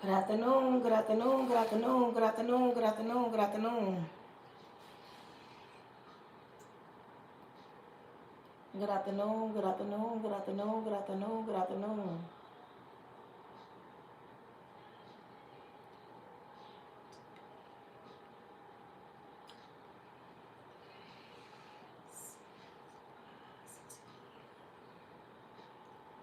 Good afternoon, good afternoon, good afternoon, good afternoon, good afternoon, good afternoon. Good afternoon, good afternoon, good afternoon, good afternoon, good afternoon.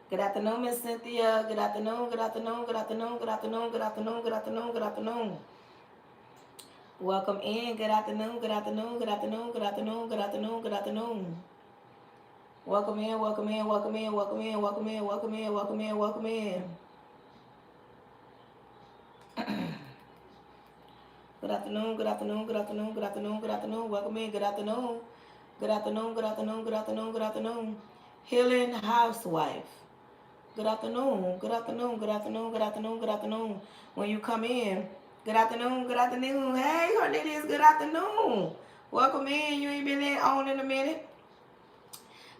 Good afternoon, Miss Cynthia. Good afternoon, good afternoon, good afternoon, good afternoon, good afternoon, good afternoon, good afternoon. Welcome in. Good afternoon, good afternoon, good afternoon, good afternoon, good afternoon, good afternoon. Welcome in, welcome in, welcome in, welcome in, welcome in, welcome in, welcome in, welcome in. Good afternoon, good afternoon, good afternoon, good afternoon, good afternoon. Welcome in. Good afternoon. Good afternoon, good afternoon, good afternoon, good afternoon. Healing housewife. Good afternoon, good afternoon, good afternoon, good afternoon, good afternoon. When you come in, good afternoon, good afternoon. Hey, Cornelius, good afternoon. Welcome in. You ain't been on in a minute.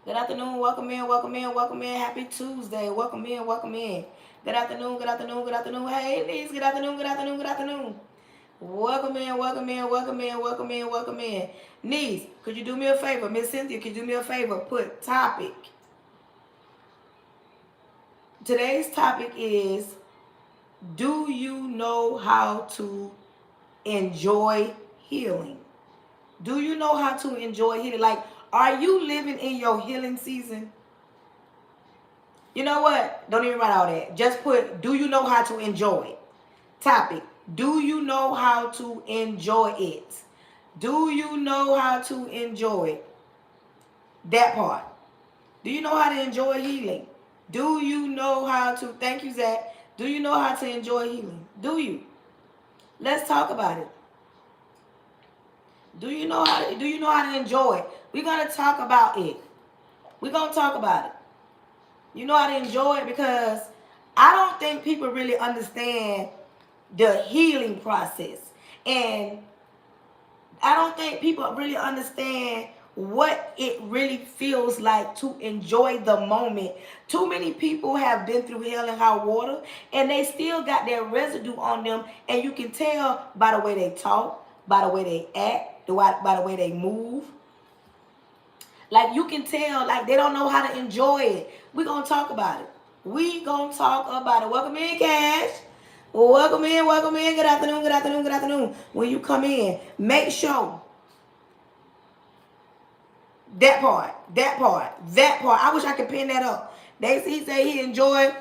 Good afternoon, welcome in, welcome in, welcome in. Happy Tuesday. Welcome in, welcome in. Good afternoon, good afternoon, good afternoon. Hey, Niece, good afternoon, good afternoon, good afternoon. Welcome in, welcome in, welcome in, welcome in, welcome in. Niece, could you do me a favor? Miss Cynthia, could you do me a favor? Put topic. Today's topic is, do you know how to enjoy healing? Do you know how to enjoy healing? Like, are you living in your healing season? You know what? Don't even write all that. Just put, do you know how to enjoy it? Topic, do you know how to enjoy it? Do you know how to enjoy it? That part. Do you know how to enjoy healing? Do you know how to, thank you, Zach. Do you know how to enjoy healing? Do you? Let's talk about it. Do you know how to enjoy it? We're gonna talk about it. We're gonna talk about it. You know how to enjoy it, because I don't think people really understand the healing process. And I don't think people really understand what it really feels like to enjoy the moment. Too many people have been through hell and high water, and they still got their residue on them, and you can tell by the way they talk, by the way they act, by the way they move. Like, you can tell, like, they don't know how to enjoy it. We're going to talk about it. We going to talk about it. Welcome in, Cash. Welcome in, welcome in. Good afternoon, good afternoon, good afternoon. When you come in, make sure that part, that part, that part. I wish I could pin that up. He say he enjoy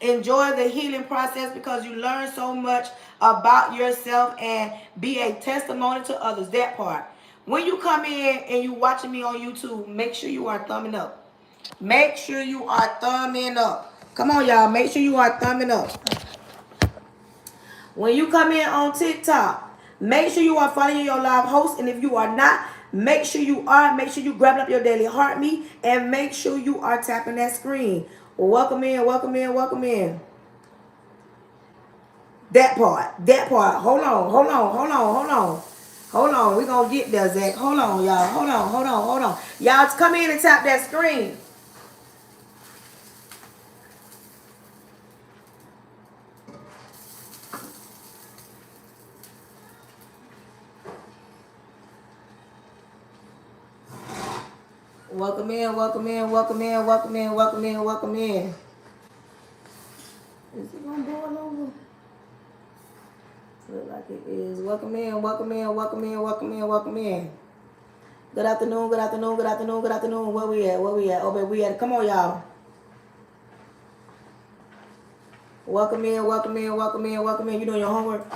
the healing process because you learn so much about yourself and be a testimony to others. That part. When you come in and you watching me on YouTube, make sure you are thumbing up. Make sure you are thumbing up. Come on, y'all. Make sure you are thumbing up. When you come in on TikTok, make sure you are following your live host. And if you are not, make sure you are. Make sure you grabbing up your daily heart meat. And make sure you are tapping that screen. Welcome in, welcome in, welcome in. That part, that part. Hold on, hold on, hold on, hold on. Hold on, we're going to get there, Zach. Hold on, y'all. Hold on, hold on, hold on. Y'all come in and tap that screen. Welcome in, welcome in, welcome in, welcome in, welcome in, welcome in. Is it going to boil over? Look like it is. Welcome in, welcome in, welcome in, welcome in, welcome in. Good afternoon, good afternoon, good afternoon, good afternoon. Where we at? Where we at? Oh, baby, we at. Come on, y'all. Welcome in, welcome in, welcome in, welcome in. You doing your homework?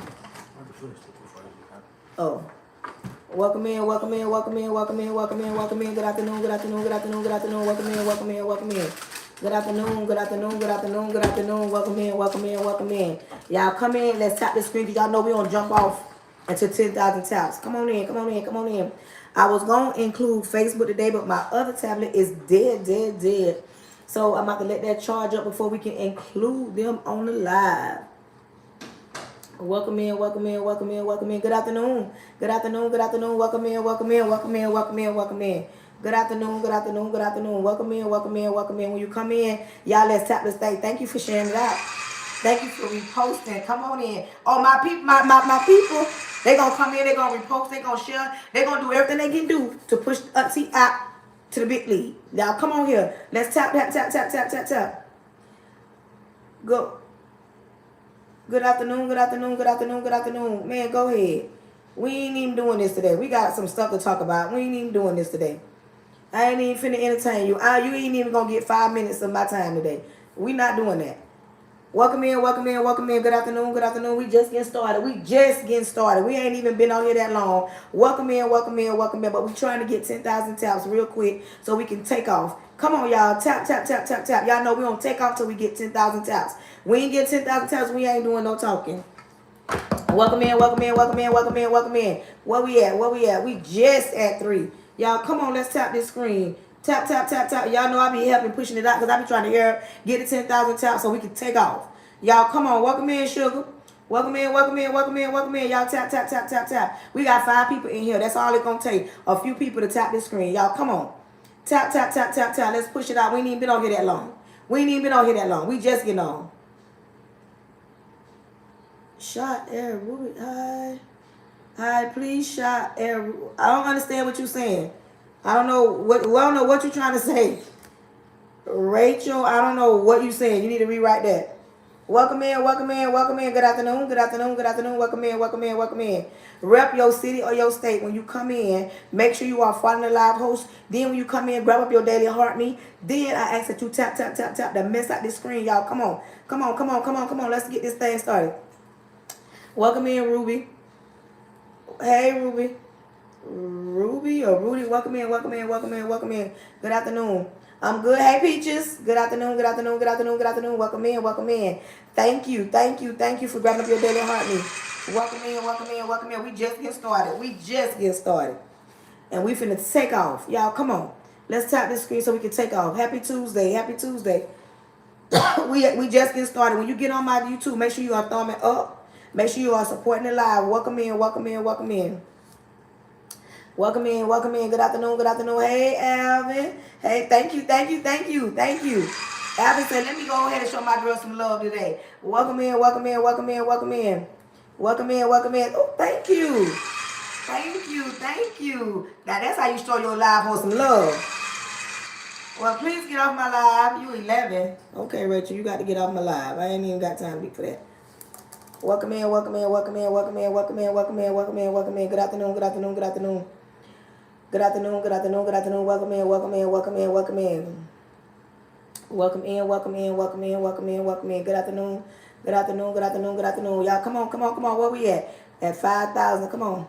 Oh. Welcome in, welcome in, welcome in, welcome in, welcome in, welcome in. Good afternoon, good afternoon, good afternoon, good afternoon. Welcome in, welcome in, welcome in. Good afternoon, good afternoon, good afternoon, good afternoon. Welcome in, welcome in, welcome in. Y'all come in. Let's tap the screen because y'all know we don't jump off until 10,000 taps. Come on in, come on in, come on in. I was going to include Facebook today, but my other tablet is dead. So I'm about to let that charge up before we can include them on the live. Welcome in, welcome in, welcome in, welcome in. Good afternoon. Good afternoon, good afternoon. Welcome in, welcome in, welcome in, welcome in, welcome in. Good afternoon, good afternoon, good afternoon. Welcome in, welcome in, welcome in. When you come in, y'all, let's tap this thing. Thank you for sharing it out. Thank you for reposting. Come on in. Oh, my people, my people, they gonna come in, they gonna repost, they gonna share, they gonna do everything they can do to push Auntie out to the big league. Now come on here. Let's tap, tap, tap, tap, tap, tap, tap. Go. Good afternoon, good afternoon, good afternoon, good afternoon. Man, go ahead. We ain't even doing this today. We got some stuff to talk about. We ain't even doing this today. I ain't even finna entertain you. You ain't even gonna get 5 minutes of my time today. We not doing that. Welcome in, welcome in, welcome in. Good afternoon, good afternoon. We just getting started. We just getting started. We ain't even been on here that long. Welcome in, welcome in, welcome in. But we trying to get 10,000 taps real quick so we can take off. Come on, y'all. Tap, tap, tap, tap, tap. Y'all know we don't take off till we get 10,000 taps. We ain't get 10,000 taps. We ain't doing no talking. Welcome in, welcome in, welcome in, welcome in, welcome in. Where we at? Where we at? We just at 3. Y'all, come on, let's tap this screen. Tap, tap, tap, tap. Y'all know I be helping pushing it out because I be trying to get the 10,000 taps so we can take off. Y'all, come on. Welcome in, sugar. Welcome in, welcome in, welcome in, welcome in. Y'all tap, tap, tap, tap, tap. We got 5 people in here. That's all it's going to take. A few people to tap this screen. Y'all, come on. Tap, tap, tap, tap, tap. Let's push it out. We ain't even been on here that long. We ain't even been on here that long. We just getting on. Shot air Ruby. Hi, please shot air. I don't understand what you're saying. I don't know what you're trying to say. Rachel, I don't know what you're saying. You need to rewrite that. Welcome in, welcome in, welcome in. Good afternoon, good afternoon, good afternoon. Welcome in, welcome in, welcome in. Rep your city or your state. When you come in, make sure you are following the live host. Then when you come in, grab up your daily heart me. Then I ask that you tap, tap, tap, tap to mess out this screen. Y'all, come on. Come on, come on, come on, come on. Let's get this thing started. Welcome in, Ruby. Hey, Ruby. Ruby or Rudy, welcome in, welcome in, welcome in, welcome in. Good afternoon. I'm good. Hey, Peaches. Good afternoon, good afternoon, good afternoon, good afternoon. Welcome in, welcome in. Thank you, thank you, thank you for grabbing up your daily heart me. Welcome in, welcome in, welcome in. We just get started. We just get started. And we finna take off. Y'all, come on. Let's tap this screen so we can take off. Happy Tuesday. Happy Tuesday. we just get started. When you get on my YouTube, make sure you are thumbing up. Make sure you are supporting the live. Welcome in, welcome in, welcome in. Welcome in, welcome in. Good afternoon, good afternoon. Hey, Alvin. Hey, thank you, thank you, thank you, thank you. Alvin said, let me go ahead and show my girl some love today. Welcome in, welcome in, welcome in, welcome in. Welcome in, welcome in. Oh, thank you. Thank you, thank you. Now, that's how you show your live for some love. Well, please get off my live. You 11. Okay, Rachel, you got to get off my live. I ain't even got time for that. Welcome in, welcome in, welcome in, welcome in, welcome in, welcome in, welcome in, welcome in. Good afternoon, good afternoon, good afternoon. Good afternoon, good afternoon, good afternoon. Welcome in, welcome in, welcome in, welcome in. Welcome in, welcome in, welcome in, welcome in, welcome in. Good afternoon, good afternoon, good afternoon, good afternoon. Y'all, come on, come on, come on. Where we at? At 5,000. Come on.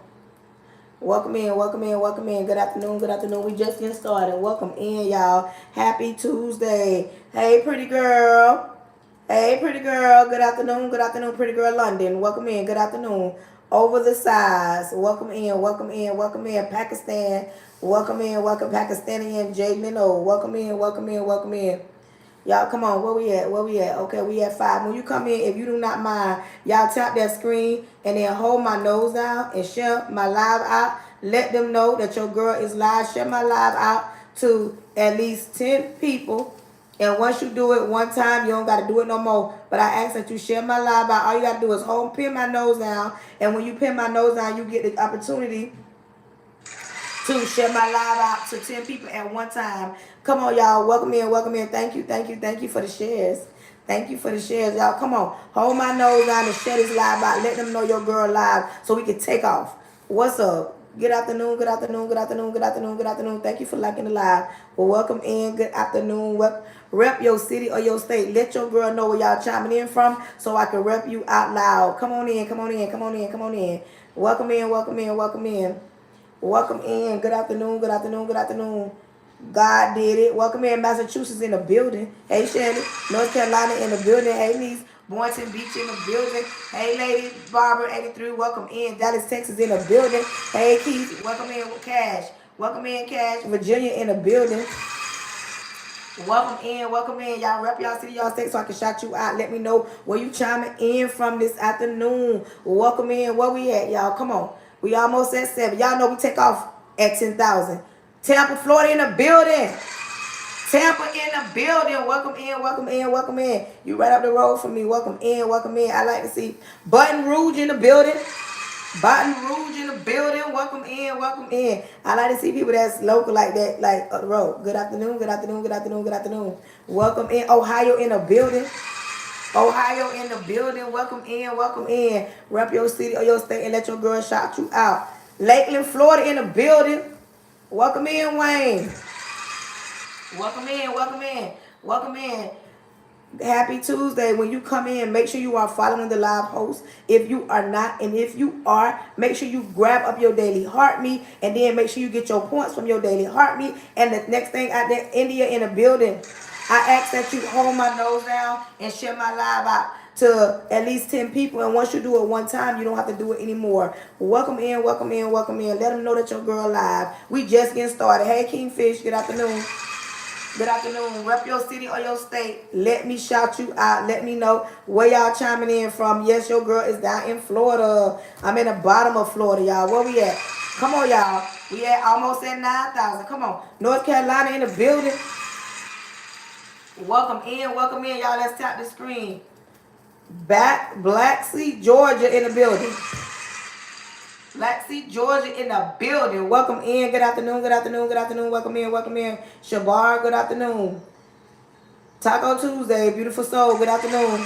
Welcome in, welcome in, welcome in. Good afternoon, good afternoon. We just getting started. Welcome in, y'all. Happy Tuesday. Hey, pretty girl. Hey, pretty girl. Good afternoon, pretty girl London. Welcome in. Good afternoon. Over the size. Welcome in, welcome in, welcome in. Pakistan. Welcome in, welcome Pakistani and Jay Leno. Welcome in, welcome in, welcome in. Y'all, come on. Where we at? Where we at? Okay, we at 5. When you come in, if you do not mind, y'all tap that screen and then hold my nose down and share my live out. Let them know that your girl is live. Share my live out to at least 10 people. And once you do it one time, you don't got to do it no more. But I ask that you share my live out. All you got to do is pin my nose down. And when you pin my nose down, you get the opportunity to share my live out to 10 people at one time. Come on, y'all. Welcome in, welcome in. Thank you, thank you, thank you for the shares. Thank you for the shares, y'all. Come on. Hold my nose down and share this live out. Let them know your girl live so we can take off. What's up? Good afternoon, good afternoon, good afternoon, good afternoon, good afternoon. Thank you for liking the live. Well, welcome in. Good afternoon. Rep your city or your state. Let your girl know where y'all chiming in from so I can rep you out loud. Come on in, come on in, come on in, come on in. Welcome in, welcome in, welcome in. Welcome in. Good afternoon, good afternoon, good afternoon. God did it. Welcome in. Massachusetts in the building. Hey, Shelly. North Carolina in the building. Hey, niece. Boynton Beach in the building. Hey, lady. Barbara 83. Welcome in. Dallas, Texas in the building. Hey, Keith. Welcome in with Cash. Welcome in, Cash. Virginia in the building. Welcome in, welcome in. Y'all rep y'all city, y'all state so I can shout you out. Let me know where you chiming in from this afternoon. Welcome in. Where we at, y'all? Come on. We almost at 7. Y'all know we take off at 10,000. Tampa, Florida in the building. Tampa in the building. Welcome in, welcome in, welcome in. You right up the road from me. Welcome in, welcome in. I like to see Baton Rouge in the building. Baton Rouge in the building. Welcome in, welcome in. I like to see people that's local like that, like up the road. Good afternoon, good afternoon, good afternoon, good afternoon. Welcome in. Ohio in the building. Ohio in the building. Welcome in, welcome in. Rep your city or your state and let your girl shout you out. Lakeland, Florida in the building. Welcome in, Wayne. Welcome in, welcome in, welcome in. Happy Tuesday. When you come in, make sure you are following the live host. If you are not, and if you are, make sure you grab up your daily heartbeat, and then make sure you get your points from your daily heartbeat. And the next thing out there, India in the building. I ask that you hold my nose down and share my live out to at least 10 people. And once you do it one time, you don't have to do it anymore. Welcome in, welcome in, welcome in. Let them know that your girl live. We just getting started. Hey, Kingfish, good afternoon. Good afternoon. Rep your city or your state. Let me shout you out. Let me know where y'all chiming in from. Yes, your girl is down in Florida. I'm in the bottom of Florida, y'all. Where we at? Come on, y'all. We at almost at 9,000. Come on. North Carolina in the building. Welcome in, y'all. Let's tap the screen. Black Sea, Georgia in the building. Black Sea, Georgia in the building. Welcome in. Good afternoon, good afternoon, good afternoon. Welcome in, welcome in. Shabar, good afternoon. Taco Tuesday, beautiful soul, good afternoon.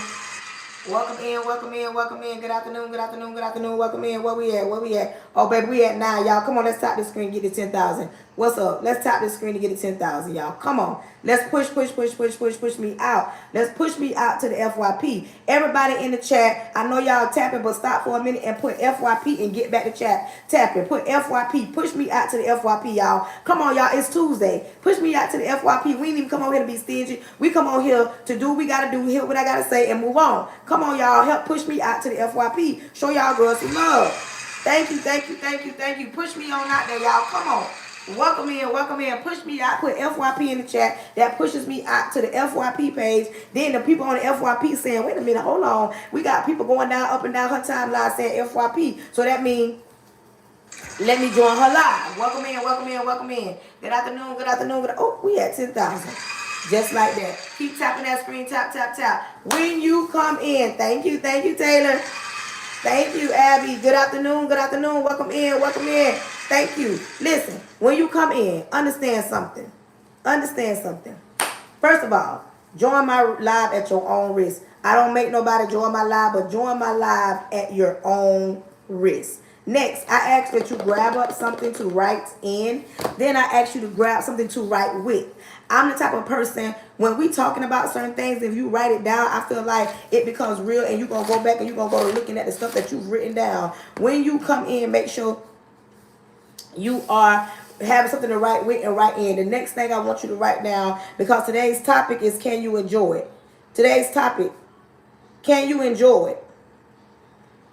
Welcome in, welcome in, welcome in. Good afternoon, good afternoon, good afternoon. Welcome in. Where we at? Where we at? Oh, baby, we at 9, y'all. Come on, let's tap the screen and get to 10,000. What's up? Let's tap the screen to get to 10,000, y'all. Come on. Let's push me out. Let's push me out to the FYP. Everybody in the chat, I know y'all tapping, but stop for a minute and put FYP and get back to chat tapping. Put FYP. Push me out to the FYP, y'all. Come on, y'all. It's Tuesday. Push me out to the FYP. We ain't even come on here to be stingy. We come on here to do what we got to do, hear what I got to say, and move on. Come on, y'all. Help push me out to the FYP. Show y'all girls some love. Thank you, thank you, thank you, thank you. Push me on out there, y'all. Come on. Welcome in, push me out, put FYP in the chat. That pushes me out to the FYP page. Then the people on the FYP saying, wait a minute, hold on. We got people going down, up and down her timeline saying FYP. So that means, let me join her live. Welcome in, welcome in, welcome in. Good afternoon, good afternoon. Oh, we at 10,000. Just like that. Keep tapping that screen, tap, tap, tap. When you come in, thank you, Taylor. Thank you, Abby. Good afternoon, welcome in, welcome in. Thank you. Listen, when you come in, understand something. Understand something. First of all, join my live at your own risk. I don't make nobody join my live, but join my live at your own risk. Next, I ask that you grab up something to write in. Then I ask you to grab something to write with. I'm the type of person, when we talking about certain things, if you write it down, I feel like it becomes real, and you're going to go back and you're going to go looking at the stuff that you've written down. When you come in, make sure you are having something to write with and write in. The next thing I want you to write down, because today's topic is, can you enjoy it? Today's topic, can you enjoy it?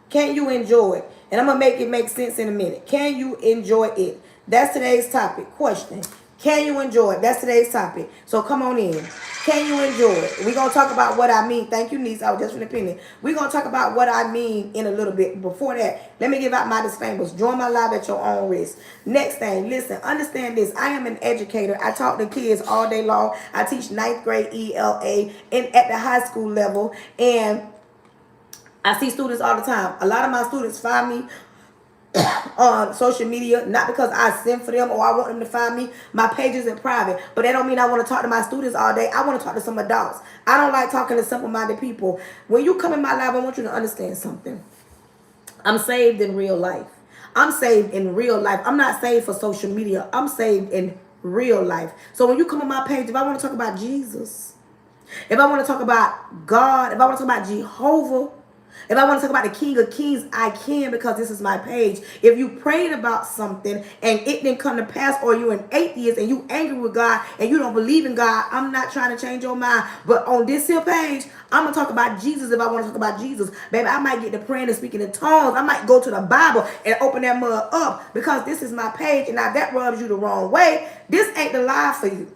Can you enjoy it? And I'm going to make it make sense in a minute. Can you enjoy it? That's today's topic. Question. Can you enjoy it? That's today's topic. So come on in. Can you enjoy it? We're going to talk about what I mean. Thank you, niece. I was just an opinion. We're going to talk about what I mean in a little bit. Before that, let me give out my disclaimers. Join my live at your own risk. Next thing, listen, understand this. I am an educator. I talk to kids all day long. I teach 9th grade ELA and at the high school level. And I see students all the time. A lot of my students find me on social media, not because I send for them or I want them to find me. My page isn't private, but that don't mean I want to talk to my students all day. I want to talk to some adults. I don't like talking to simple-minded people. When you come in my life, I want you to understand something. I'm saved in real life. I'm saved in real life. I'm not saved for social media. I'm saved in real life. So when you come on my page, if I want to talk about Jesus, if I want to talk about God, if I want to talk about Jehovah, if I want to talk about the King of Kings, I can, because this is my page. If you prayed about something and it didn't come to pass, or you're an atheist and you angry with God and you don't believe in God, I'm not trying to change your mind. But on this here page, I'm going to talk about Jesus if I want to talk about Jesus. Baby, I might get to praying and speaking in tongues. I might go to the Bible and open that mug up, because this is my page. And now that rubs you the wrong way. This ain't the live for you.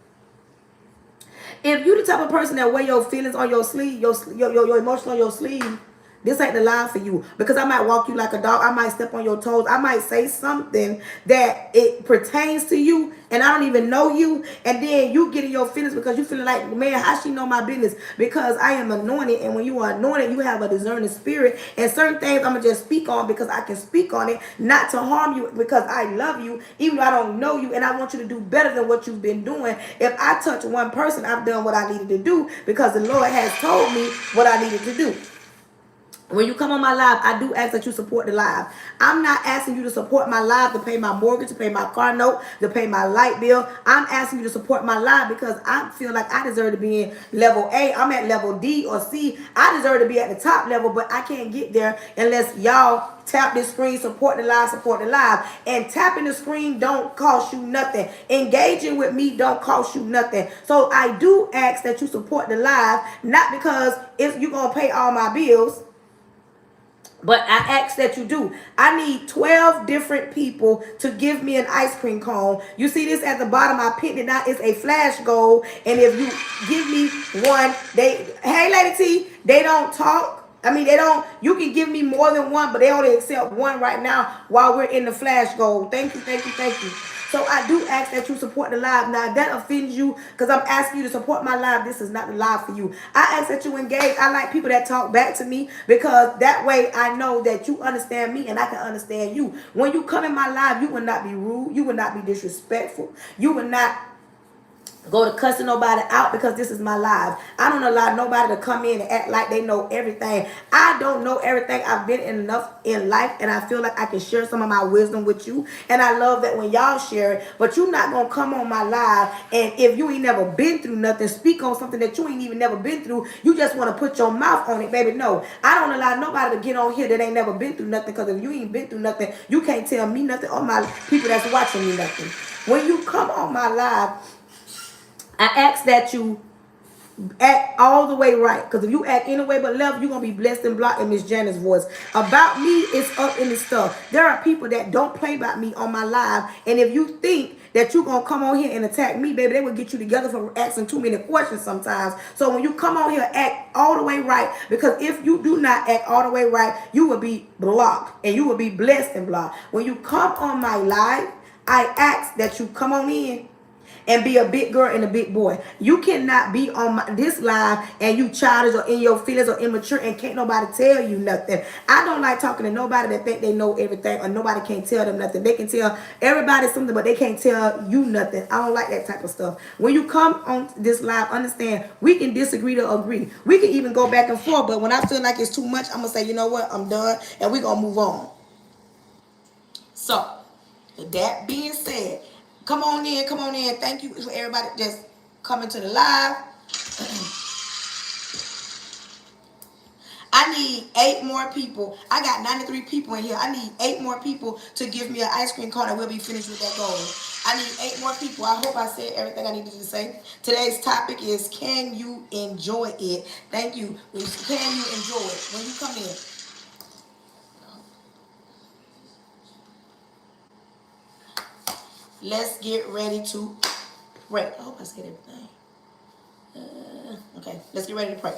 If you the type of person that wear your feelings on your sleeve, your emotions on your sleeve, This ain't the line for you, because I might walk you like a dog. I might step on your toes. I might say something that it pertains to you, and I don't even know you, and then you get in your feelings because you feeling like, man, how she know my business? Because I am anointed, and when you are anointed, you have a discerning spirit, and certain things I'm gonna just speak on because I can speak on it, not to harm you, because I love you, even though I don't know you, and I want you to do better than what you've been doing. If I touch one person, I've done what I needed to do, because the Lord has told me what I needed to do. When you come on my live, I do ask that you support the live. I'm not asking you to support my live to pay my mortgage, to pay my car note, to pay my light bill. I'm asking you to support my live because I feel like I deserve to be in level A. I'm at level D or C. I deserve to be at the top level, but I can't get there unless y'all tap this screen, support the live, support the live. And tapping the screen don't cost you nothing. Engaging with me don't cost you nothing. So I do ask that you support the live, not because if you're going to pay all my bills, but I ask that you do. I need 12 different people to give me an ice cream cone. You see this at the bottom. I pinned it out. It's a flash goal. And if you give me one, hey, Lady T, they don't talk. I mean, they don't, you can give me more than one, but they only accept one right now while we're in the flash goal. Thank you, thank you, thank you. So I do ask that you support the live. Now, if that offends you, because I'm asking you to support my live, this is not the live for you. I ask that you engage. I like people that talk back to me, because that way I know that you understand me and I can understand you. When you come in my live, you will not be rude. You will not be disrespectful. You will not go to cussing nobody out, because this is my life. I don't allow nobody to come in and act like they know everything. I don't know everything. I've been enough in life, and I feel like I can share some of my wisdom with you. And I love that when y'all share it, but you're not going to come on my live, and if you ain't never been through nothing, speak on something that you ain't even never been through. You just want to put your mouth on it, baby. No, I don't allow nobody to get on here that ain't never been through nothing, because if you ain't been through nothing, you can't tell me nothing or my people that's watching me nothing. When you come on my live, I ask that you act all the way right, because if you act any way but left, you're going to be blessed and blocked in Miss Janet's voice. About me, it's up in the stuff. There are people that don't play about me on my live, and if you think that you're going to come on here and attack me, baby, they will get you together for asking too many questions sometimes. So when you come on here, act all the way right, because if you do not act all the way right, you will be blocked, and you will be blessed and blocked. When you come on my live, I ask that you come on in and be a big girl and a big boy. You cannot be on this live and you childish or in your feelings or immature and can't nobody tell you nothing. I don't like talking to nobody that think they know everything or nobody can't tell them nothing. They can tell everybody something, but they can't tell you nothing. I don't like that type of stuff. When you come on this live, understand, we can disagree to agree. We can even go back and forth, but when I feel like it's too much, I'm going to say, you know what, I'm done, and we're going to move on. So, that being said, come on in, come on in. Thank you for everybody just coming to the live. I need 8 more people. I got 93 people in here. I need 8 more people to give me an ice cream cone, and we'll be finished with that goal. I need 8 more people. I hope I said everything I needed to say. Today's topic is, can you enjoy it? Thank you. Can you enjoy it when you come in? Let's get ready to pray. I hope I said everything. Okay, let's get ready to pray.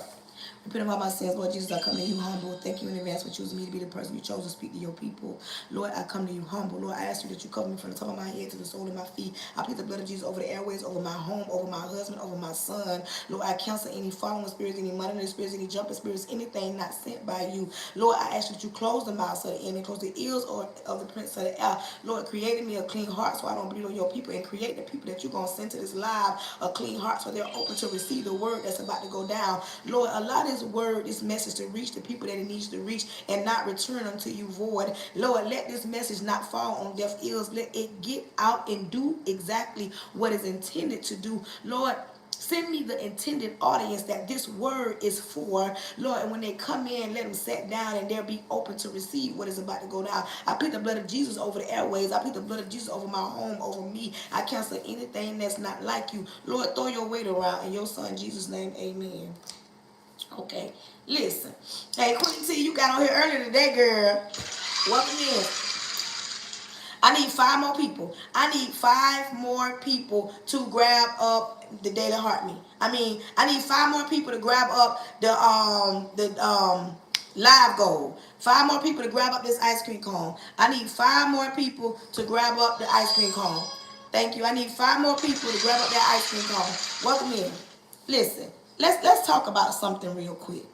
Repent of all my sins, Lord Jesus. I come to you humble. Thank you in advance for choosing me to be the person you chose to speak to your people. Lord, I come to you humble. Lord, I ask you that you cover me from the top of my head to the sole of my feet. I plead the blood of Jesus over the airways, over my home, over my husband, over my son. Lord, I cancel any following spirits, any monitoring spirits, any jumping spirits, anything not sent by you. Lord, I ask you that you close the mouths of the enemy, close the ears of the prince of the air. Lord, create in me a clean heart so I don't bleed on your people, and create the people that you're going to send to this live a clean heart so they're open to receive the word that's about to go down. Lord, allow this word, this message to reach the people that it needs to reach and not return unto you void. Lord, let this message not fall on deaf ears. Let it get out and do exactly what is intended to do. Lord, send me the intended audience that this word is for, Lord, and when they come in, let them sit down and they'll be open to receive what is about to go down. I plead the blood of Jesus over the airways. I plead the blood of Jesus over my home, over me. I cancel anything that's not like you. Lord, throw your weight around in your son Jesus' name, amen. Okay, listen. Hey, Queen T, you got on here earlier today, girl. Welcome in. I need 5 more people. I need 5 more people to grab up the Daily Heart Me. I need 5 more people to grab up the Live goal. 5 more people to grab up this ice cream cone. I need 5 more people to grab up the ice cream cone. Thank you. I need 5 more people to grab up that ice cream cone. Welcome in. Listen, let's talk about something real quick.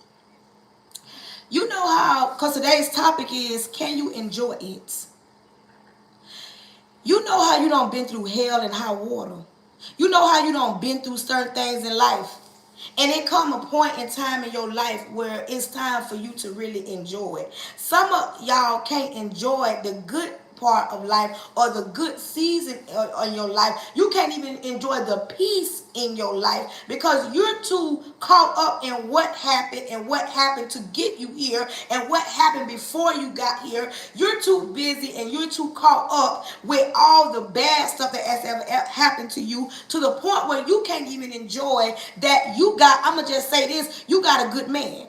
You know how, because today's topic is, can you enjoy it? You know how you done been through hell and high water. You know how you done been through certain things in life. And it come a point in time in your life where it's time for you to really enjoy it. Some of y'all can't enjoy the good part of life or the good season in your life. You can't even enjoy the peace in your life because you're too caught up in what happened and what happened to get you here and what happened before you got here. You're too busy and you're too caught up with all the bad stuff that has ever happened to you, to the point where you can't even enjoy that you got, I'm gonna just say this, you got a good man.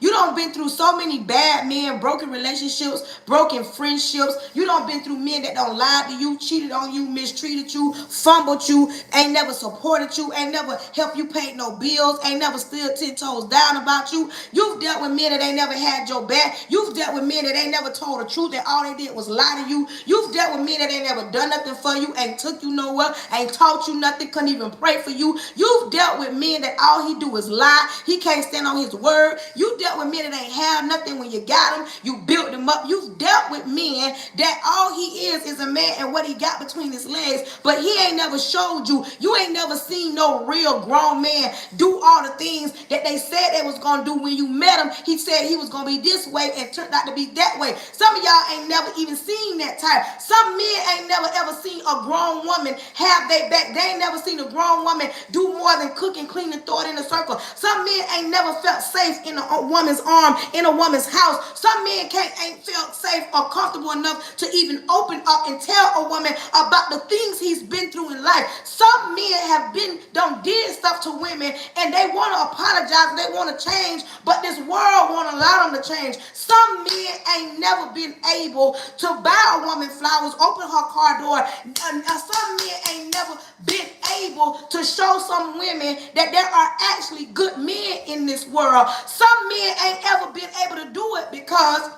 You done been through so many bad men, broken relationships, broken friendships. You done been through men that don't lie to you, cheated on you, mistreated you, fumbled you, ain't never supported you, ain't never helped you pay no bills, ain't never stood 10 toes down about you. You've dealt with men that ain't never had your back. You've dealt with men that ain't never told the truth, that all they did was lie to you. You've dealt with men that ain't never done nothing for you, ain't took you nowhere, ain't taught you nothing, couldn't even pray for you. You've dealt with men that all he do is lie. He can't stand on his word. You dealt with men that ain't have nothing when you got him. You built him up. You've dealt with men that all he is a man and what he got between his legs, but he ain't never showed you. You ain't never seen no real grown man do all the things that they said they was going to do. When you met him, he said he was going to be this way and turned out to be that way. Some of y'all ain't never even seen that type. Some men ain't never ever seen a grown woman have their back. They ain't never seen a grown woman do more than cook and clean and throw it in a circle. Some men ain't never felt safe in a woman's arm, in a woman's house. Some men ain't felt safe or comfortable enough to even open up and tell a woman about the things he's been through in life. Some men have did stuff to women and they want to apologize, they want to change, but this world won't allow them to change. Some men ain't never been able to buy a woman flowers, open her car door. Some men ain't never been able to show some women that there are actually good men in this world. Some men ain't ever been able to do it because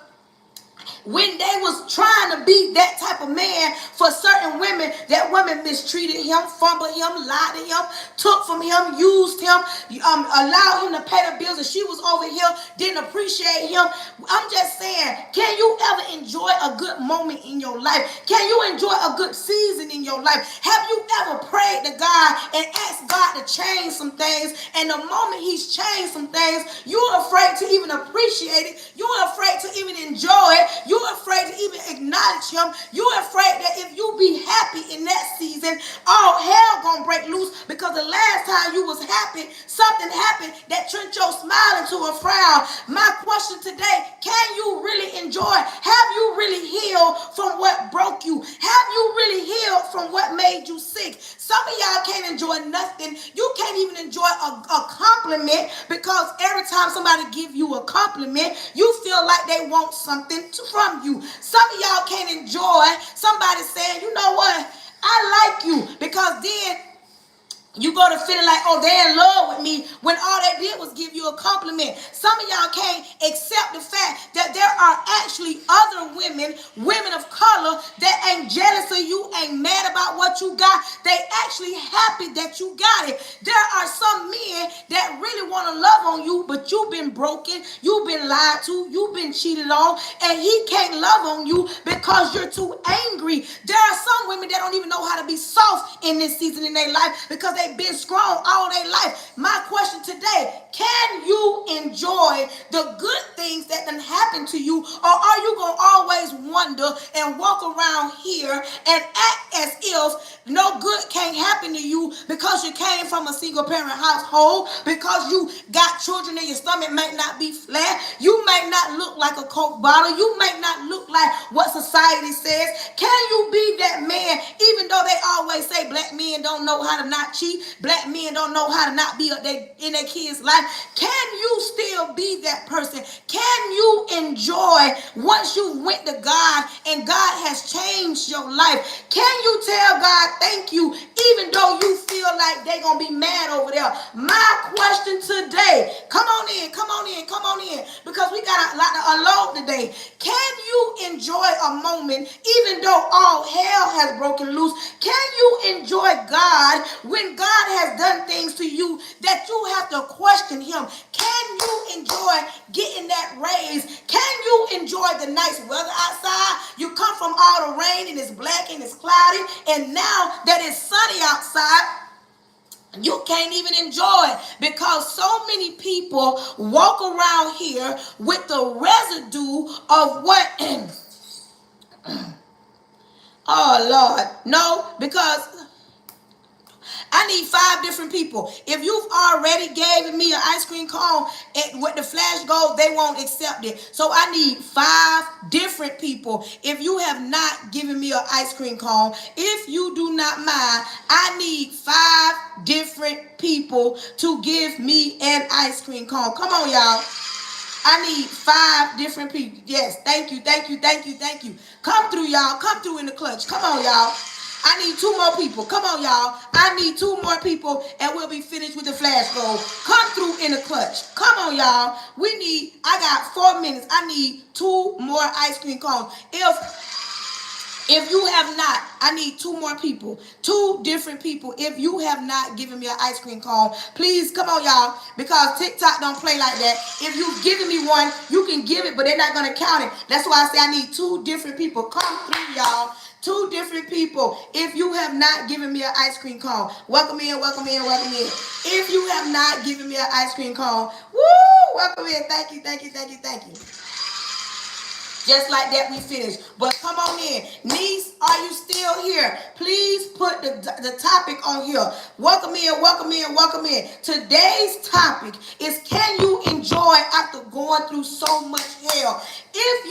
when they was trying to be that type of man for certain women, that women mistreated him, fumbled him, lied to him, took from him, used him, allowed him to pay the bills, and she was over here, didn't appreciate him. I'm just saying, can you ever enjoy a good moment in your life? Can you enjoy a good season in your life? Have you ever prayed to God and asked God to change some things, and the moment he's changed some things, you're afraid to even appreciate it, you're afraid to even enjoy it, you're afraid to even acknowledge him. You're afraid that if you be happy in that season, all hell gonna break loose, because the last time you was happy, something happened that turned your smile into a frown. My question today, can you really enjoy? Have you really healed from what broke you? Have you really healed from what made you sick? Some of y'all can't enjoy nothing. You can't even enjoy a compliment, because every time somebody give you a compliment, you feel like they want something from you. Some of y'all can't enjoy somebody saying, you know what, I like you, because then you go to feeling like, oh, they're in love with me, when all they did was give you a compliment. Some of y'all can't accept the fact that there are actually other women of color, that ain't jealous of you, ain't mad about what you got. They actually happy that you got it. There are some men that really want to love on you, but you've been broken, you've been lied to, you've been cheated on, and he can't love on you because you're too angry. There are some women that don't even know how to be soft in this season in their life, because they've been strong all their life. My question today, can you enjoy the good things that done happen to you, or are you going to always wonder and walk around here and act as if no good can't happen to you because you came from a single parent household, because you got children and your stomach might not be flat, you might not look like a Coke bottle, you might not look like what society says? Can you be that man even though they always always say black men don't know how to not cheat. Black men don't know how to not be in their kids' life. Can you still be that person? Can you enjoy once you went to God and God has changed your life? Can you tell God thank you even though you feel like they're going to be mad over there? My question today, come on in, because we got a lot to unload today. Can you enjoy a moment even though all hell has broken loose? Can you enjoy God when God has done things to you that you have to question him? Can you enjoy getting that raise? Can you enjoy the nice weather outside? You come from all the rain and it's black and it's cloudy, and now that it's sunny outside, you can't even enjoy it because so many people walk around here with the residue of what? Oh, Lord. No, because I need 5 different people. If you've already gave me an ice cream cone and with the flash gold, they won't accept it. So I need 5 different people. If you have not given me an ice cream cone, if you do not mind, I need 5 different people to give me an ice cream cone. Come on, y'all. I need 5 different people. Yes, thank you. Come through, y'all. Come through in the clutch. Come on, y'all. I need 2 more people. Come on, y'all. I need 2 more people, and we'll be finished with the flash goal. Come through in the clutch. Come on, y'all. I got 4 minutes. I need 2 more ice cream cones. If you have not, I need 2 more people, 2 different people. If you have not given me an ice cream cone, please come on, y'all, because TikTok don't play like that. If you've given me one, you can give it, but they're not going to count it. That's why I say I need 2 different people. Come through, y'all. 2 different people. If you have not given me an ice cream cone, welcome in. If you have not given me an ice cream cone, woo, welcome in. Thank you. Just like that, we finished. But come on in. Niece, are you still here? Please put the topic on here. Welcome in. Today's topic is, can you enjoy after going through so much hell? If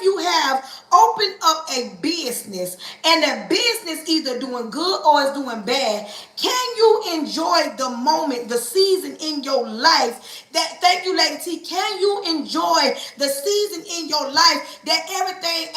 you have opened up a business and the business either doing good or is doing bad, can you enjoy the moment, the season in your life that, thank you, Lady T, can you enjoy the season in your life that everything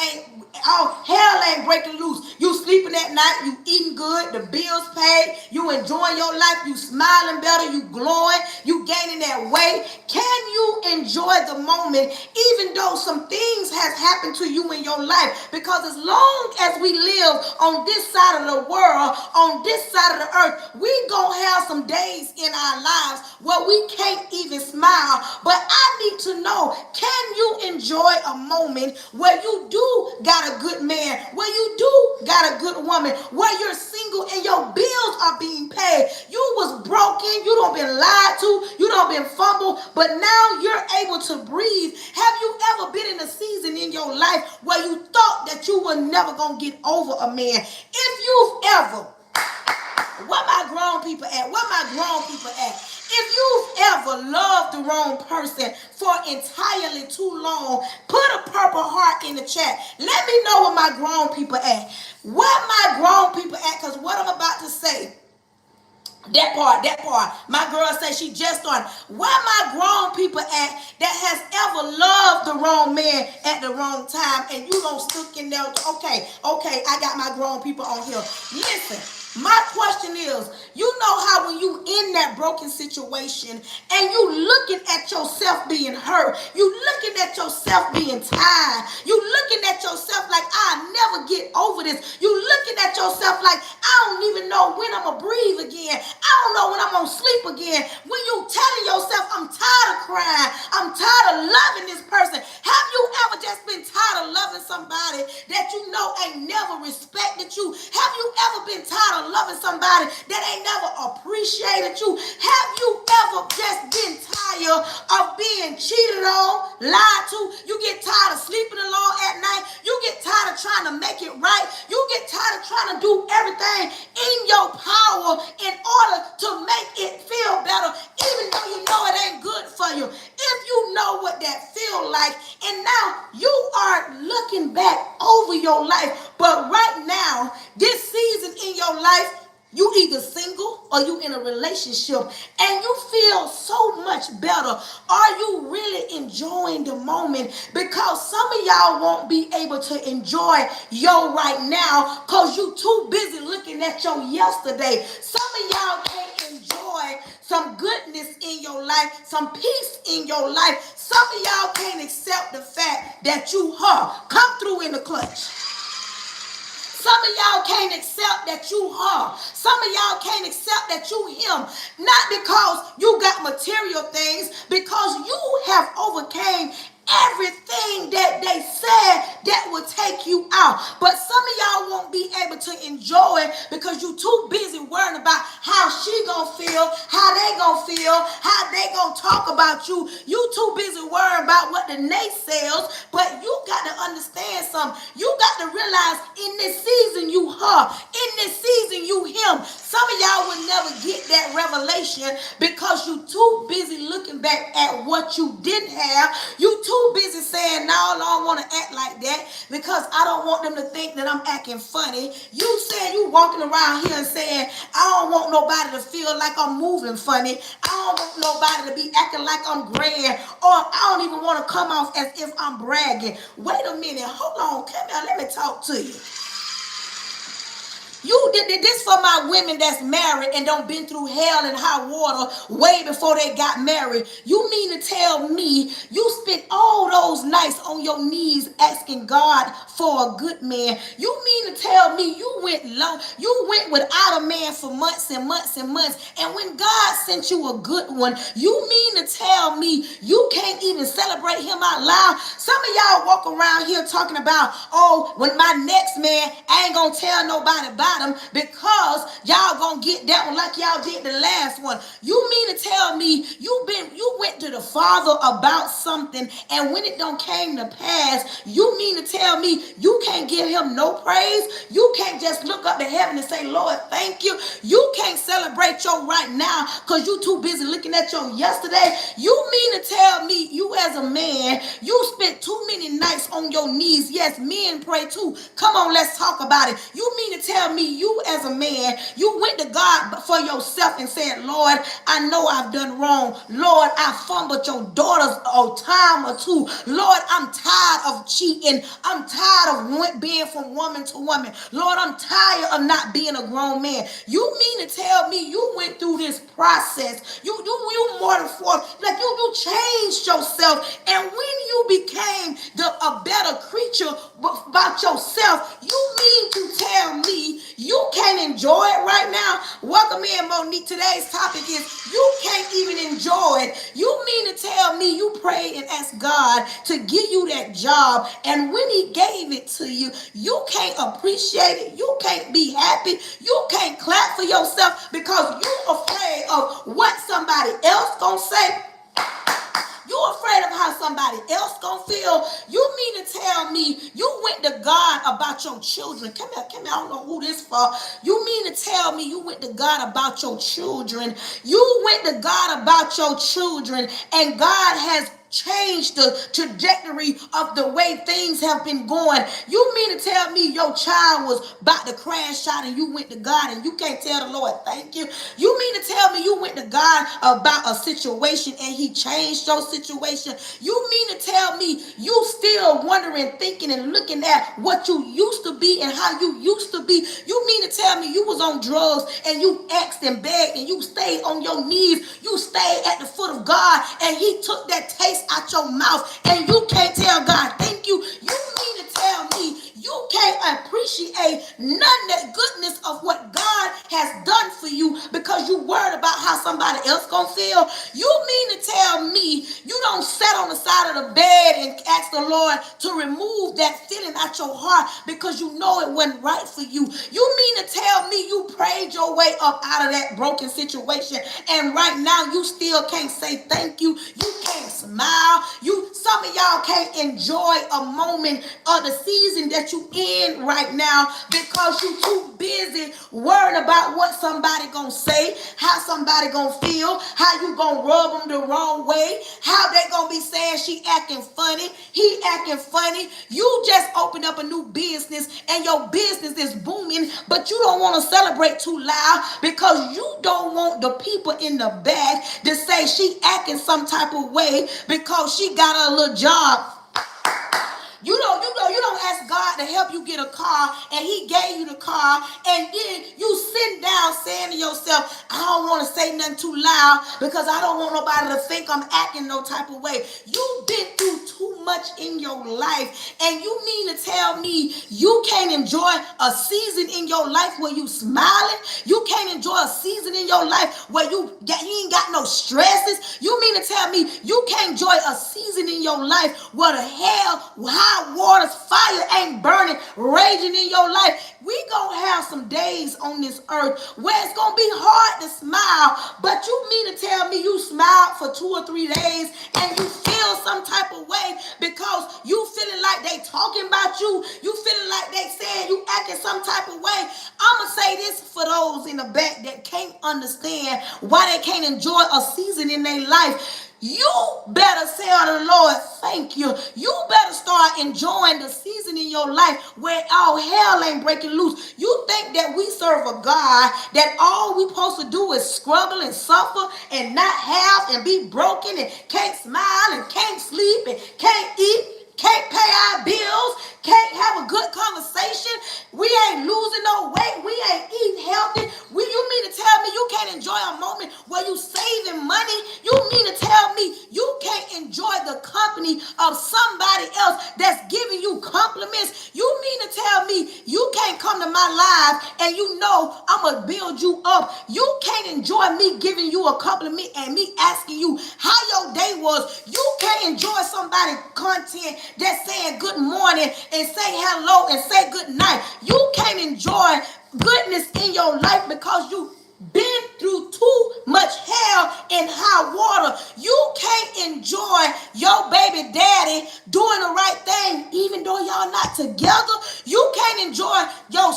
hell ain't breaking loose? You sleeping at night, you eating good, the bills paid, you enjoying your life, you smiling better, you glowing, you gaining that weight. Can you enjoy the moment even though some things has happened to you in your life? Because as long as we live on this side of the world, on this side of the earth, we gonna have some days in our lives where we can't even smile. But I need to know, can you enjoy a moment where you do got a good man, where you do got a good woman, where you're single and your bills are being paid? You was broken, you done been lied to, you done been fumbled, but now you're able to breathe. Have you ever been in a season in your life where you thought that you were never gonna get over a man? If you've ever, where my grown people at? If you've ever loved the wrong person for entirely too long, put a purple heart in the chat. Let me know where my grown people at. Where my grown people at? Because what I'm about to say, that part. My girl says she just started. Where my grown people at that has ever loved the wrong man at the wrong time, and you gonna stick in there? Okay, I got my grown people on here. Listen. My question is, you know how when you in that broken situation and you looking at yourself being hurt, you looking at yourself being tired, you looking at yourself like, I'll never get over this. You looking at yourself like, I don't even know when I'm going to breathe again. I don't know when I'm going to sleep again. When you telling yourself, I'm tired of crying, I'm tired of loving this person. Have you ever just been tired of loving somebody that you know ain't never respected you? Have you ever been tired of loving somebody that ain't never appreciated you? Have you ever just been tired of being cheated on, lied to? You get tired of sleeping alone at night. You get tired of trying to make it right. You get tired of trying to do everything in your power in order to make it feel better, even though you know it ain't good for you. if you know what that feel like, and now you are looking back over your life, but right now, this season in your life, you either single or you in a relationship and you feel so much better. Are you really enjoying the moment? Because some of y'all won't be able to enjoy your right now because you too busy looking at your yesterday. Some of y'all can't enjoy some goodness in your life, some peace in your life. Some of y'all can't accept the fact that you her. Come through in the clutch. Some of y'all can't accept that you her. Some of y'all can't accept that you him. Not because you got material things, because you have overcame everything that they said that would take you out. But some of y'all won't be able to enjoy it because you too busy worrying about how she gonna feel, how they gonna feel, how they gonna talk about you. You too busy worrying about what the naysayers. But you got to understand something. You got to realize in this season you her, in this season you him. Some of y'all will never get that revelation because you too busy looking back at what you didn't have. You too busy saying, no, I don't want to act like that because I don't want them to think that I'm acting funny. You said you walking around here and saying, I don't want nobody to feel like I'm moving funny. I don't want nobody to be acting like I'm grand, or I don't even want to come off as if I'm bragging. Wait a minute, hold on, come here, let me talk to you. You did this for my women that's married and don't been through hell and high water way before they got married. You mean to tell me you spent all those nights on your knees asking God for a good man? You mean to tell me you went without a man for months and months and months, and when God sent you a good one, you mean to tell me you can't even celebrate him out loud? Some of y'all walk around here talking about, oh, when my next man, I ain't gonna tell nobody about him because y'all gonna get that one like y'all did the last one. You mean to tell me you went to the Father about something, and when it don't came to pass, you mean to tell me you can't give him no praise? You can't just look up to heaven and say, Lord, thank you. You can't celebrate your right now because you too busy looking at your yesterday. You mean to tell me you as a man, you spent too many nights on your knees? Yes, men pray too. Come on, let's talk about it. You mean to tell me you as a man, you went to God for yourself and said, Lord, I know I've done wrong. Lord, I fumbled your daughters a time or two. Lord, I'm tired of cheating. I'm tired of being from woman to woman. Lord, I'm tired of not being a grown man. You mean to tell me you went through this process? You mortified, like you changed yourself, and when you became a better creature about yourself, you mean to tell me you can't enjoy it right now? Welcome in, Monique. Today's topic is you can't even enjoy it. You mean to tell me you prayed and asked God to give you that job, and when he gave it to you, you can't appreciate it. You can't be happy. You can't clap for yourself because you're afraid of what somebody else gonna say. You afraid of how somebody else gonna feel. You mean to tell me you went to God about your children? Come here, I don't know who this for. You mean to tell me you went to God about your children? You went to God about your children, and God has changed the trajectory of the way things have been going. You mean to tell me your child was about to crash out and you went to God and you can't tell the Lord thank you? You mean to tell me you went to God about a situation and he changed your situation? You mean to tell me you still wondering, thinking, and looking at what you used to be and how you used to be? You mean to tell me you was on drugs and you asked and begged and you stayed on your knees, you stayed at the foot of God, and he took that taste out your mouth and you can't tell God thank you? You mean to tell me you can't appreciate none of the goodness of what God has done for you because you worried about how somebody else gonna feel? You mean to tell me you don't sit on the side of the bed and ask the Lord to remove that feeling out your heart because you know it wasn't right for you? You mean to tell me you prayed your way up out of that broken situation, and right now you still can't say thank you. You can't smile. Some of y'all can't enjoy a moment of the season that you in right now because you too busy worrying about what somebody gonna say, how somebody gonna feel, how you gonna rub them the wrong way, how they gonna be saying she acting funny, he acting funny. You just opened up a new business and your business is booming, but you don't want to celebrate too loud because you don't want the people in the back to say she acting some type of way because she got a little job. You don't ask God to help you get a car, and he gave you the car, and then you sitting down saying to yourself, I don't want to say nothing too loud because I don't want nobody to think I'm acting no type of way. You've been through too much in your life, and you mean to tell me you can't enjoy a season in your life where you smiling? You can't enjoy a season in your life where you ain't got no stresses? You mean to tell me you can't enjoy a season in your life where the hell, high waters, fire ain't burning, raging in your life? We gonna have some days on this earth where it's gonna be hard to smile, but you mean to tell me you smiled for 2 or 3 days and you feel some type of way because you feeling like they talking about you, you feeling like they saying you acting some type of way? I'ma say this for those in the back that can't understand why they can't enjoy a season in their life. You better say to the Lord, thank you. You better start enjoying the season in your life where all hell ain't breaking loose. You think that we serve a God that all we supposed to do is struggle and suffer and not have and be broken and can't smile and can't sleep and can't eat, can't pay our bills, can't have a good conversation. We ain't losing no weight. We ain't eating healthy. You mean to tell me you can't enjoy a moment where you saving money? You mean to tell me you can't enjoy the company of somebody else that's giving you compliments? You mean to tell me you can't come to my live and you know I'm going to build you up? You can't enjoy me giving you a compliment and me asking you how your day was. You can't enjoy somebody's content that's saying good morning and say hello and say good night. You can't enjoy goodness in your life because you been through too much hell and high water. You can't enjoy your baby daddy doing the right thing even though y'all not together. You can't enjoy your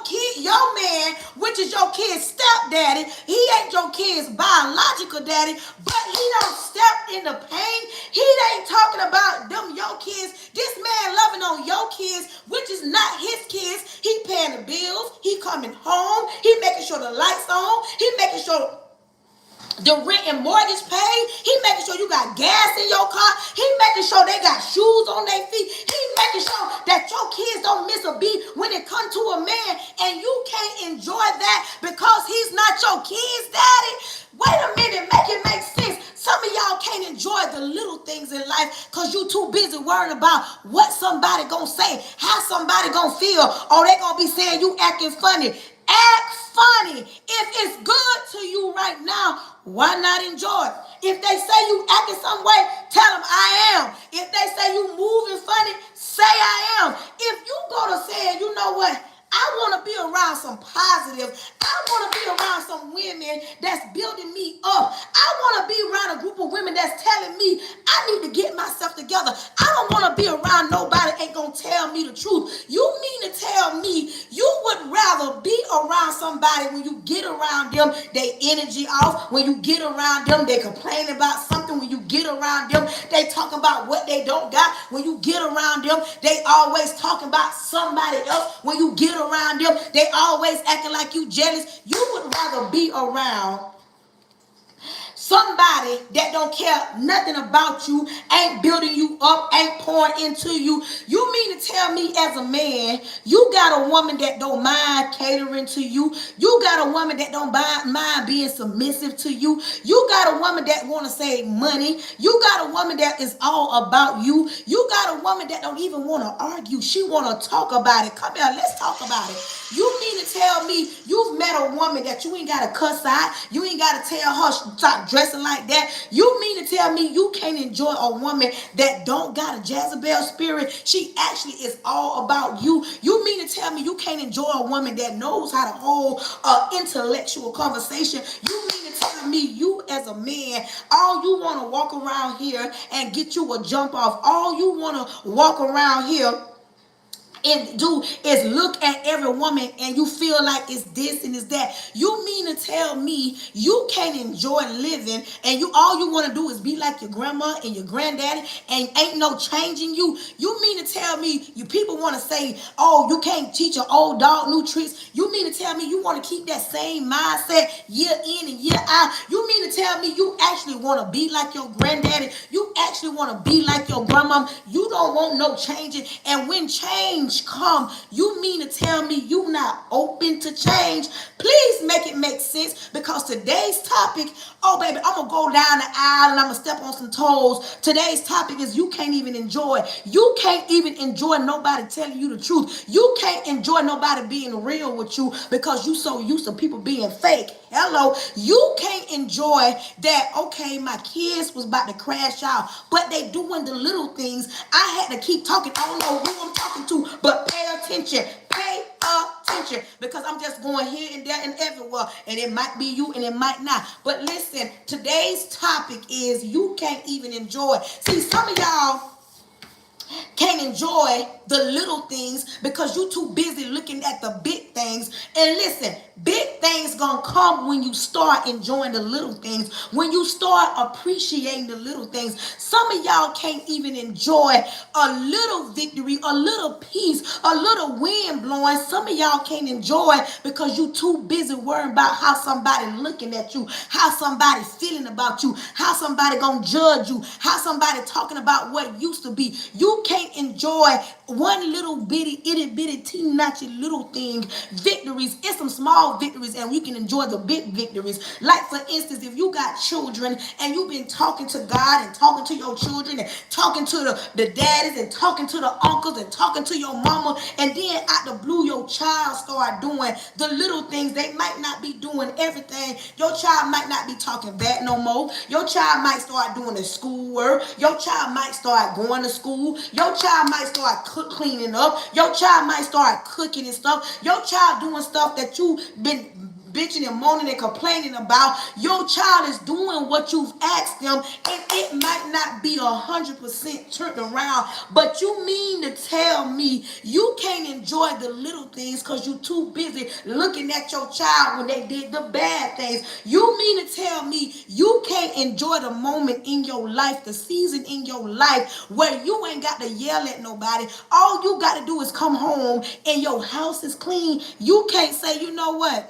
kid, your man, which is your kid's stepdaddy. He ain't your kid's biological daddy, but he don't step in the pain. He ain't talking about them your kids. This man loving on your kids, which is not his kids. He paying the bills. He coming home. He making sure the lights on. He making sure the rent and mortgage paid. He making sure you got gas in your car. He making sure they got shoes on their feet. He making sure that your kids don't miss a beat when it comes to a man, and you can't enjoy that because he's not your kid's daddy. Wait a minute, make it make sense. Some of y'all can't enjoy the little things in life because you too busy worrying about what somebody gonna say, how somebody gonna feel, or they gonna be saying you acting funny. Act funny. If it's good to you right now, why not enjoy it? If they say you acting some way, tell them I am. If they say you moving funny, say I am. If you go to saying, you know what, I want to be around some positive. I want to be around some women that's building me up. I want to be around a group of women that's telling me I need to get myself together. I don't want to be around nobody ain't going to tell me the truth. You mean to tell me you would rather be around somebody when you get around them, they energy off. When you get around them, they complain about something. When you get around them, they talk about what they don't got. When you get around them, they always talking about somebody else. When you get around them, they always acting like you jealous. You would rather be around somebody that don't care nothing about you, ain't building you up, ain't pouring into you. You mean to tell me as a man, you got a woman that don't mind catering to you. You got a woman that don't mind being submissive to you. You got a woman that want to save money. You got a woman that is all about you. You got a woman that don't even want to argue. She want to talk about it. Come here, let's talk about it. You mean to tell me you've met a woman that you ain't got to cuss out? You ain't got to tell her stop dressing like that? You mean to tell me you can't enjoy a woman that don't got a Jezebel spirit? She actually is all about you. You mean to tell me you can't enjoy a woman that knows how to hold an intellectual conversation? You mean to tell me you as a man, all you want to walk around here and get you a jump off? All you want to walk around here and do is look at every woman and you feel like it's this and it's that? You mean to tell me you can't enjoy living and you all you want to do is be like your grandma and your granddaddy and ain't no changing you? You mean to tell me you people want to say, oh, you can't teach an old dog new tricks? You mean to tell me you want to keep that same mindset year in and year out? You mean to tell me you actually want to be like your granddaddy? You actually want to be like your grandma? You don't want no changing. And when change come, you mean to tell me you not open to change? Please make it make sense, because today's topic, oh baby, I'm gonna go down the aisle and I'm gonna step on some toes. Today's topic is you can't even enjoy. You can't even enjoy nobody telling you the truth. You can't enjoy nobody being real with you because you so used to people being fake. Hello, you can't enjoy that. Okay, my kids was about to crash out, but they doing the little things. I had to keep talking. I don't know who I'm talking to, but pay attention. Pay attention, because I'm just going here and there and everywhere, and it might be you and it might not. But listen, today's topic is you can't even enjoy. See, some of y'all can't enjoy the little things because you too busy looking at the big things. And listen, big things gonna come when you start enjoying the little things, when you start appreciating the little things. Some of y'all can't even enjoy a little victory, a little peace, a little wind blowing. Some of y'all can't enjoy because you too busy worrying about how somebody looking at you, how somebody feeling about you, how somebody gonna judge you, how somebody talking about what used to be. You can't enjoy one little bitty, itty bitty, teeny little thing, victories. It's some small victories, and we can enjoy the big victories. Like, for instance, if you got children and you've been talking to God and talking to your children and talking to the daddies and talking to the uncles and talking to your mama, and then out the blue your child start doing the little things. They might not be doing everything. Your child might not be talking back no more. Your child might start doing the schoolwork. Your child might start going to school. Your child might start cleaning up. Your child might start cooking and stuff. Your child doing stuff that you've been bitching and moaning and complaining about. Your child is doing what you've asked them, and it might not be 100% turned around. But you mean to tell me you can't enjoy the little things because you're too busy looking at your child when they did the bad things? You mean to tell me you can't enjoy the moment in your life, the season in your life where you ain't got to yell at nobody? All you got to do is come home and your house is clean. You can't say, you know what?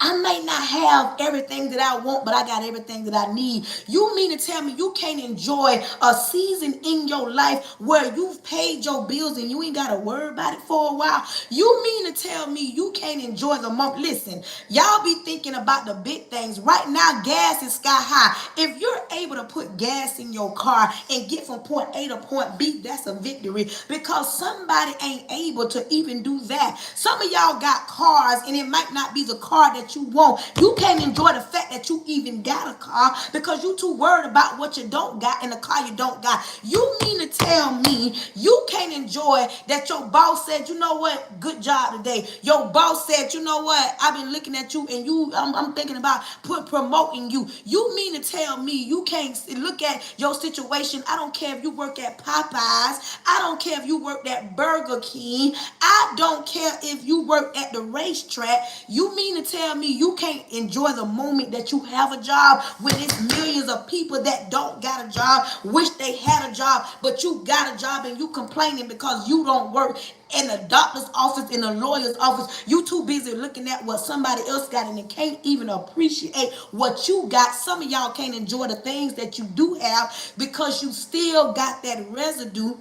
I may not have everything that I want, but I got everything that I need. You mean to tell me you can't enjoy a season in your life where you've paid your bills and you ain't got to worry about it for a while? You mean to tell me you can't enjoy the month? Listen, y'all be thinking about the big things. Right now, gas is sky high. If you're able to put gas in your car and get from point A to point B, that's a victory, because somebody ain't able to even do that. Some of y'all got cars and it might not be the car that you want. You can't enjoy the fact that you even got a car because you too worried about what you don't got in the car you don't got. You mean to tell me you can't enjoy that your boss said, you know what, good job today. Your boss said, you know what, I've been looking at you and I'm thinking about promoting you. You mean to tell me you can't look at your situation? I don't care if you work at Popeyes. I don't care if you work at Burger King. I don't care if you work at the racetrack. You mean to tell me you can't enjoy the moment that you have a job when it's millions of people that don't got a job, wish they had a job, but you got a job and you complaining because you don't work in the doctor's office, in the lawyer's office. You too busy looking at what somebody else got and can't even appreciate what you got. Some of y'all can't enjoy the things that you do have because you still got that residue.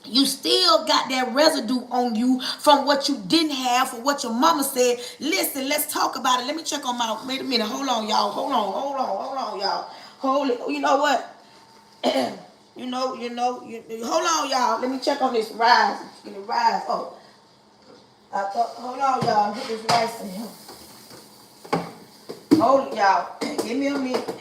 You still got that residue on you from what you didn't have, from what your mama said. Listen, let's talk about it. Let me check on my, wait a minute. Hold on, y'all. Hold on, y'all. Hold it. You know what? Hold on, y'all. Let me check on this rise. It's gonna rise. Oh. I thought, hold on, y'all. Put this rice in here. Hold it, y'all. Give me a minute.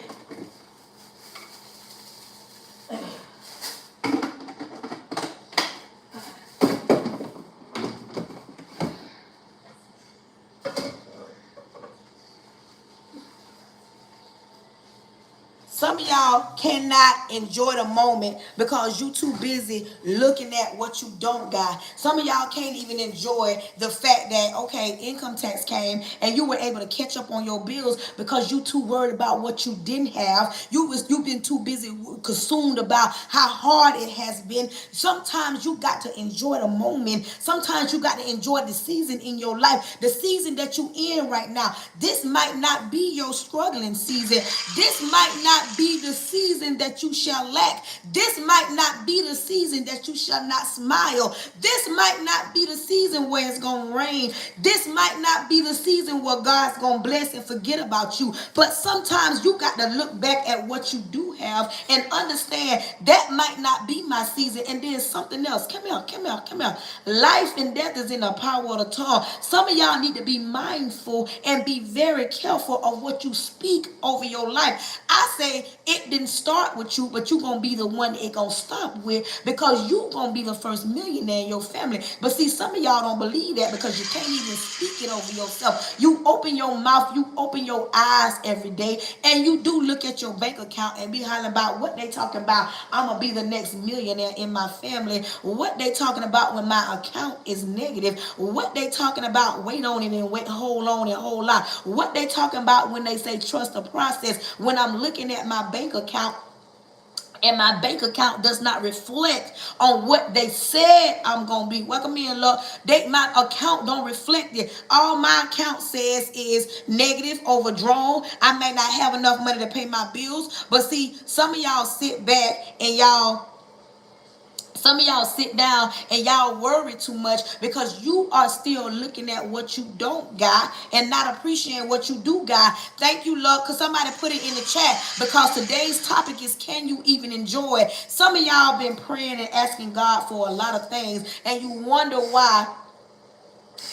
Some of y'all cannot enjoy the moment because you too busy looking at what you don't got. Some of y'all can't even enjoy the fact that, okay, income tax came and you were able to catch up on your bills because you too worried about what you didn't have. You've been too busy consumed about how hard it has been. Sometimes you got to enjoy the moment. Sometimes you got to enjoy the season in your life, the season that you in right now. This might not be your struggling season. This might not be the season that you shall lack. This might not be the season that you shall not smile. This might not be the season where it's going to rain. This might not be the season where God's going to bless and forget about you. But sometimes you got to look back at what you do have and understand that might not be my season. And then something else. Come here. Life and death is in the power of the tongue. Some of y'all need to be mindful and be very careful of what you speak over your life. I say it didn't start with you, but you're going to be the one it going to stop with because you're going to be the first millionaire in your family. But see, some of y'all don't believe that because you can't even speak it over yourself. You open your mouth, you open your eyes every day, and you do look at your bank account and be hollering about what they talking about. I'm going to be the next millionaire in my family. What they talking about when my account is negative. What they talking about, wait on it and wait, hold on and hold on. What they talking about when they say trust the process. When I'm looking at my bank account and my bank account does not reflect on what they said I'm going to be. Welcome in, Lord. My account don't reflect it. All my account says is negative, overdrawn. I may not have enough money to pay my bills. But see, some of y'all sit back and some of y'all sit down and y'all worry too much because you are still looking at what you don't got and not appreciating what you do got. Thank you, Lord, because somebody put it in the chat because today's topic is, can you even enjoy it? Some of y'all been praying and asking God for a lot of things and you wonder why.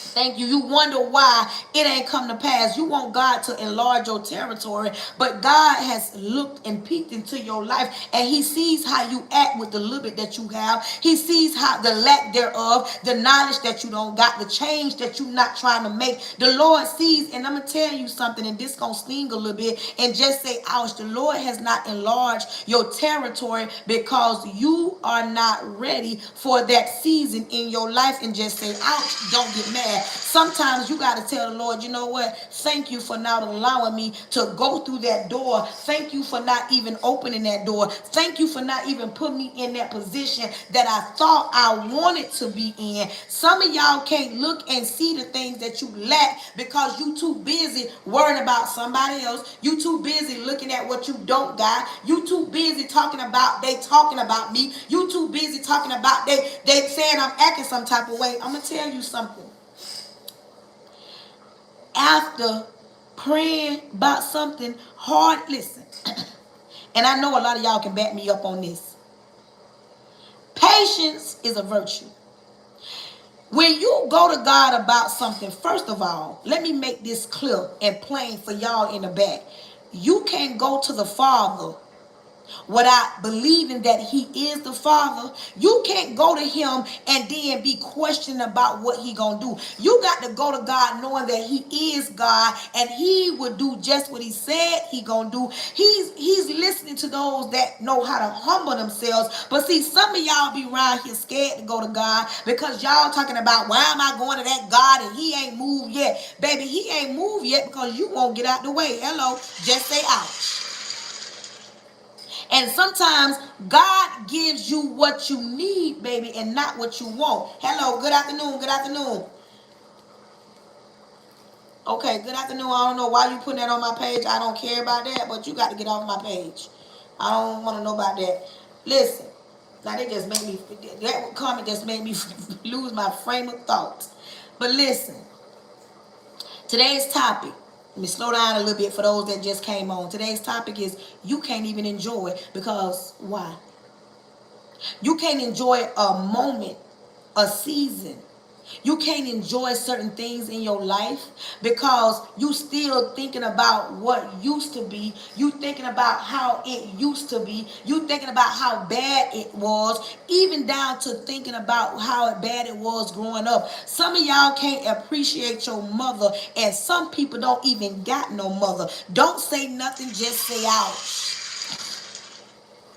Thank you. You wonder why it ain't come to pass. You want God to enlarge your territory, but God has looked and peeked into your life and he sees how you act with the little bit that you have. He sees how the lack thereof, the knowledge that you don't got, the change that you're not trying to make. The Lord sees, and I'm going to tell you something, and this going to sting a little bit and just say, ouch, the Lord has not enlarged your territory because you are not ready for that season in your life, and just say, ouch, don't get mad. Sometimes you got to tell the Lord, you know what? Thank you for not allowing me to go through that door. Thank you for not even opening that door. Thank you for not even putting me in that position that I thought I wanted to be in. Some of y'all can't look and see the things that you lack because you too busy worrying about somebody else. You too busy looking at what you don't got. You too busy talking about they talking about me. You too busy talking about they saying I'm acting some type of way. I'm going to tell you something. After praying about something hard, listen, and I know a lot of y'all can back me up on this. Patience is a virtue. When you go to God about something, first of all, let me make this clear and plain for y'all in the back. You can't go to the Father without believing that he is the Father. You can't go to him and then be questioning about what he gonna do. You got to go to God knowing that he is God and he would do just what he said he gonna do. He's listening to those that know how to humble themselves. But see, some of y'all be around here scared to go to God because y'all talking about, why am I going to that God and he ain't moved yet? Baby, he ain't moved yet because you won't get out the way. Hello, just say ouch. And sometimes God gives you what you need, baby, and not what you want. Hello, good afternoon, good afternoon. Okay, good afternoon. I don't know why you putting that on my page. I don't care about that, but you got to get off my page. I don't want to know about that. Listen, now that comment just made me lose my frame of thought. But listen, today's topic, let me slow down a little bit for those that just came on. Today's topic is, you can't even enjoy it because why? You can't enjoy a moment, a season, You can't enjoy certain things in your life because you still thinking about what used to be. You thinking about how it used to be. You thinking about how bad it was, even down to thinking about how bad it was growing up. Some of y'all can't appreciate your mother, and some people don't even got no mother. Don't say nothing, just say ouch.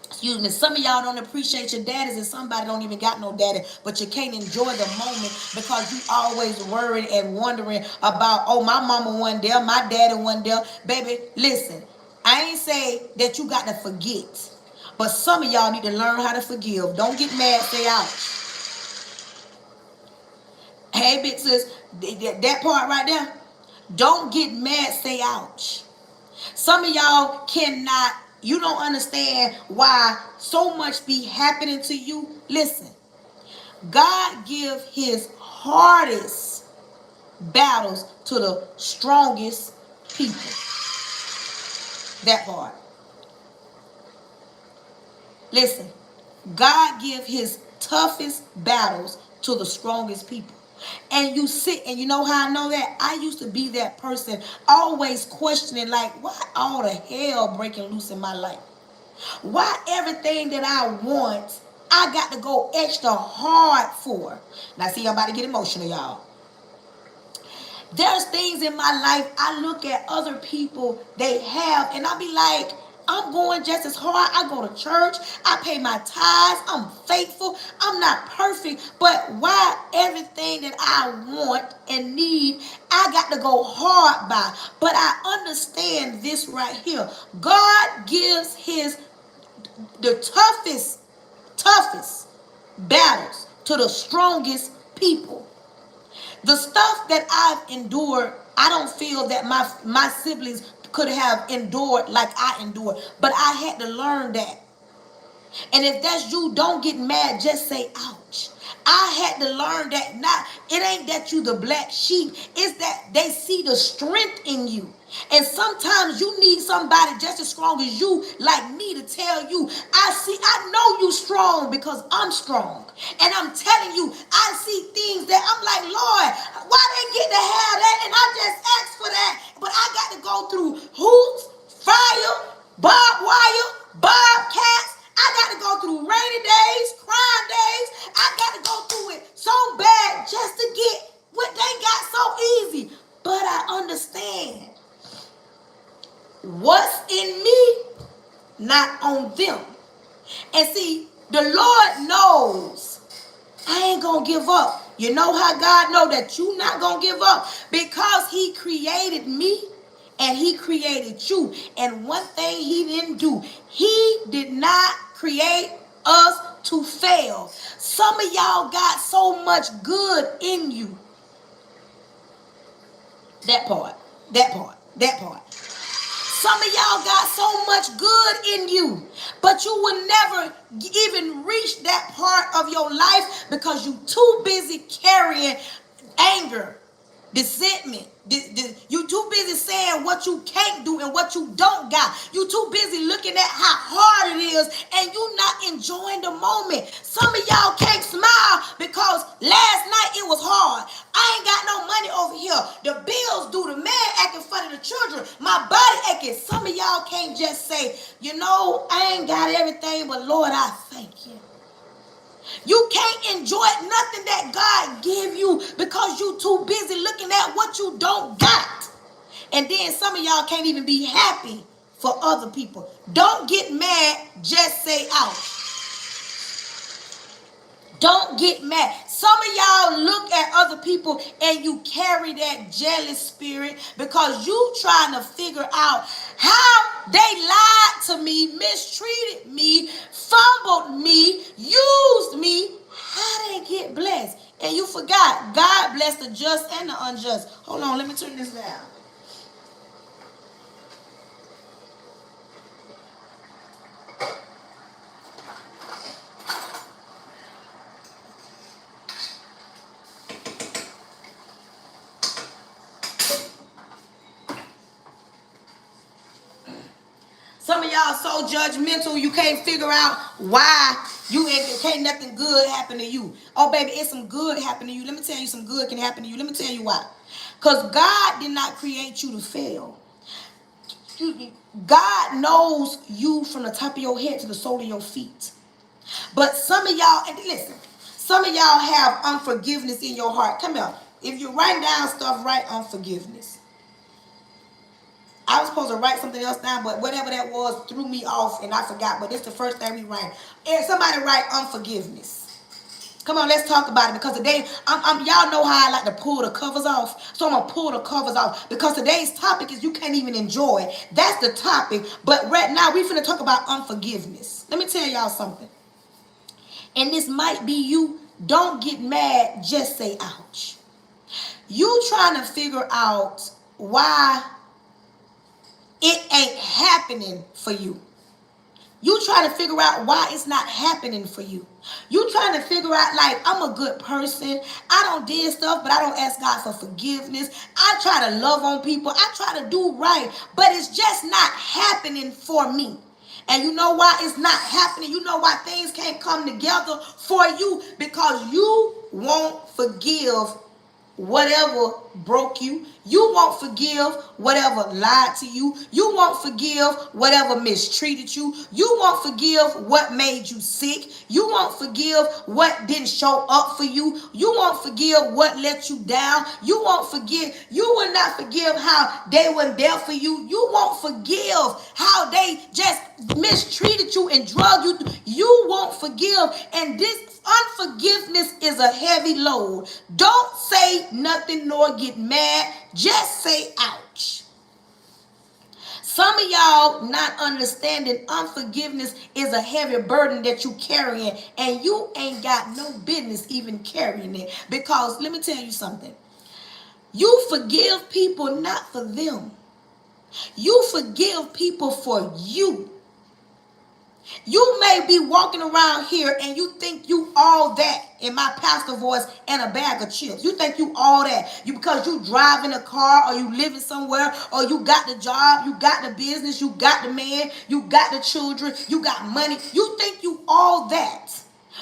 Excuse me. Some of y'all don't appreciate your daddies, and somebody don't even got no daddy, but you can't enjoy the moment because you always worried and wondering about, oh, my mama wasn't there, my daddy wasn't there. Baby, listen, I ain't say that you got to forget, but some of y'all need to learn how to forgive. Don't get mad, say ouch. Hey, big sis, that part right there, don't get mad, say ouch. Some of y'all cannot, you don't understand why so much be happening to you. Listen, God give his hardest battles to the strongest people. That part. Listen, God give his toughest battles to the strongest people. And you sit, and you know how I know that? I used to be that person, always questioning, like, why all the hell breaking loose in my life? Why everything that I want, I got to go extra hard for? Now, see, I'm about to get emotional, y'all. There's things in my life I look at other people, they have, and I be like, I'm going just as hard. I go to church. I pay my tithes. I'm faithful. I'm not perfect. But why everything that I want and need, I got to go hard by? But I understand this right here. God gives the toughest battles to the strongest people. The stuff that I've endured, I don't feel that my siblings could have endured like I endured. But I had to learn that. And if that's you, don't get mad. Just say, ouch. I had to learn that it ain't that you the black sheep. It's that they see the strength in you. And sometimes you need somebody just as strong as you, like me, to tell you, I know you strong because I'm strong. And I'm telling you, I see things that I'm like, Lord, why they get to have that? And I just asked for that. But I got to go through hoops, fire, barbed wire, bobcats. I got to go through rainy days, crying days. I got to go through it so bad just to get what they got so easy. But I understand what's in me, not on them. And see, the Lord knows I ain't going to give up. You know how God know that you not going to give up? Because he created me and he created you. And one thing he didn't do, he did not create us to fail. Some of y'all got so much good in you. That part. Some of y'all got so much good in you, but you will never even reach that part of your life because you too busy carrying anger, resentment. You too busy saying what you can't do and what you don't got. You too busy looking at how hard it is and you not enjoying the moment. Some of y'all can't smile because last night it was hard. I ain't got no money over here. The bills due, the man acting funny, the children, my body aching. Some of y'all can't just say, you know, I ain't got everything, but Lord, I thank you. You can't enjoy nothing that God give you because you too busy looking at what you don't got. And then some of y'all can't even be happy for other people. Don't get mad, just say ouch. Don't get mad. Some of y'all look at other people and you carry that jealous spirit because you trying to figure out how they lied to me, mistreated me, fumbled me, used me. How they get blessed? And you forgot God blessed the just and the unjust. Hold on, let me turn this down. Some of y'all so judgmental you can't figure out why You ain't, can't nothing good happen to you. Oh, baby, it's some good happen to you. Let me tell you, some good can happen to you. Let me tell you why. Because God did not create you to fail. God knows you from the top of your head to the sole of your feet. But some of y'all, and listen, some of y'all have unforgiveness in your heart. Come here. If you write down stuff, write unforgiveness. I was supposed to write something else down, but whatever that was threw me off and I forgot. But it's the first thing we write. And somebody write unforgiveness. Come on, let's talk about it, because today, y'all know how I like to pull the covers off. So I'm going to pull the covers off, because today's topic is you can't even enjoy it. That's the topic. But right now, we're finna talk about unforgiveness. Let me tell y'all something. And this might be you. Don't get mad. Just say ouch. You trying to figure out why it ain't happening for you. You trying to figure out why it's not happening for you. You trying to figure out, like, I'm a good person. I don't did stuff, but I don't ask God for forgiveness. I try to love on people. I try to do right, but it's just not happening for me. And you know why it's not happening? You know why things can't come together for you? Because you won't forgive whatever broke you. You won't forgive whatever lied to you. You won't forgive whatever mistreated you. You won't forgive what made you sick. You won't forgive what didn't show up for you. You won't forgive what let you down. You won't forgive. You will not forgive how they weren't there for you. You won't forgive how they just mistreated you and drug you. You won't forgive. And this unforgiveness is a heavy load. Don't say nothing nor get mad. Just say ouch. Some of y'all not understanding unforgiveness is a heavy burden that you carrying, and you ain't got no business even carrying it. Because let me tell you something. You forgive people not for them. You forgive people for you. You may be walking around here and you think you all that, in my pastor voice, and a bag of chips. You think you all that. Because you driving a car, or you living somewhere, or you got the job, you got the business, you got the man, you got the children, you got money. You think you all that.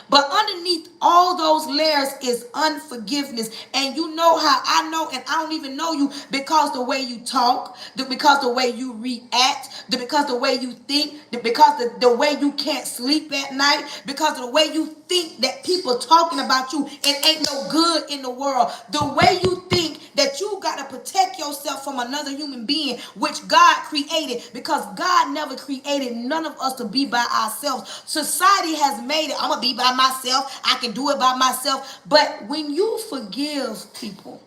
But underneath all those layers is unforgiveness. And you know how I know, and I don't even know you, because the way you talk, because the way you react, because the way you think, because the way you can't sleep at night, because of the way you think that people talking about you and ain't no good in the world. The way you think that you got to protect yourself from another human being, which God created, because God never created none of us to be by ourselves. Society has made it, I'm going to be by myself. I can do it by myself. But when you forgive people,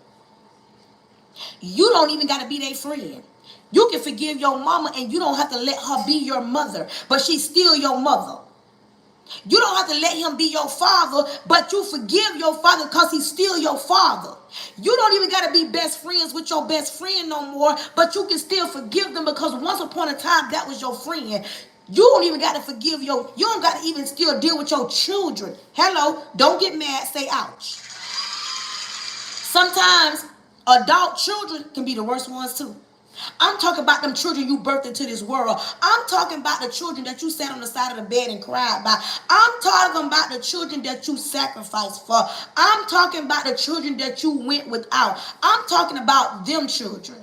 you don't even got to be their friend. You can forgive your mama and you don't have to let her be your mother, but she's still your mother. You don't have to let him be your father, but you forgive your father because he's still your father. You don't even got to be best friends with your best friend no more, but you can still forgive them, because once upon a time that was your friend. You don't even got to forgive you don't got to even still deal with your children. Hello, don't get mad, say ouch. Sometimes adult children can be the worst ones too. I'm talking about them children you birthed into this world. I'm talking about the children that you sat on the side of the bed and cried by. I'm talking about the children that you sacrificed for. I'm talking about the children that you went without. I'm talking about them children.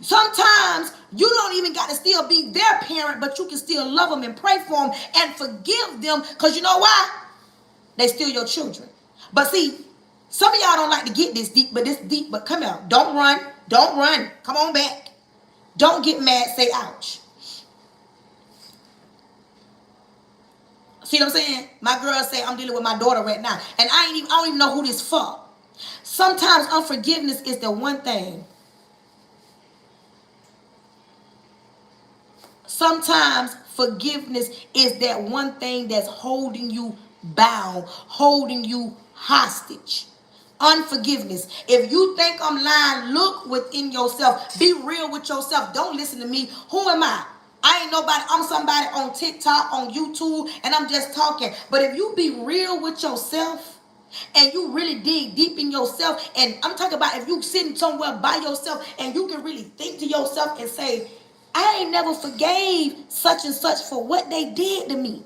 Sometimes you don't even got to still be their parent, but you can still love them and pray for them and forgive them, because you know why? They still your children. But see, some of y'all don't like to get this deep, but it's deep. But come out. Don't run. Don't run. Come on back. Don't get mad. Say ouch. See what I'm saying? My girl say I'm dealing with my daughter right now, and I don't even know who this for. Sometimes unforgiveness is the one thing. Sometimes forgiveness is that one thing that's holding you bound, holding you hostage. Unforgiveness. If you think I'm lying, look within yourself. Be real with yourself. Don't listen to me. Who am I? I ain't nobody. I'm somebody on TikTok, on YouTube, and I'm just talking. But if you be real with yourself and you really dig deep in yourself, and I'm talking about if you sitting somewhere by yourself and you can really think to yourself and say, I ain't never forgave such and such for what they did to me.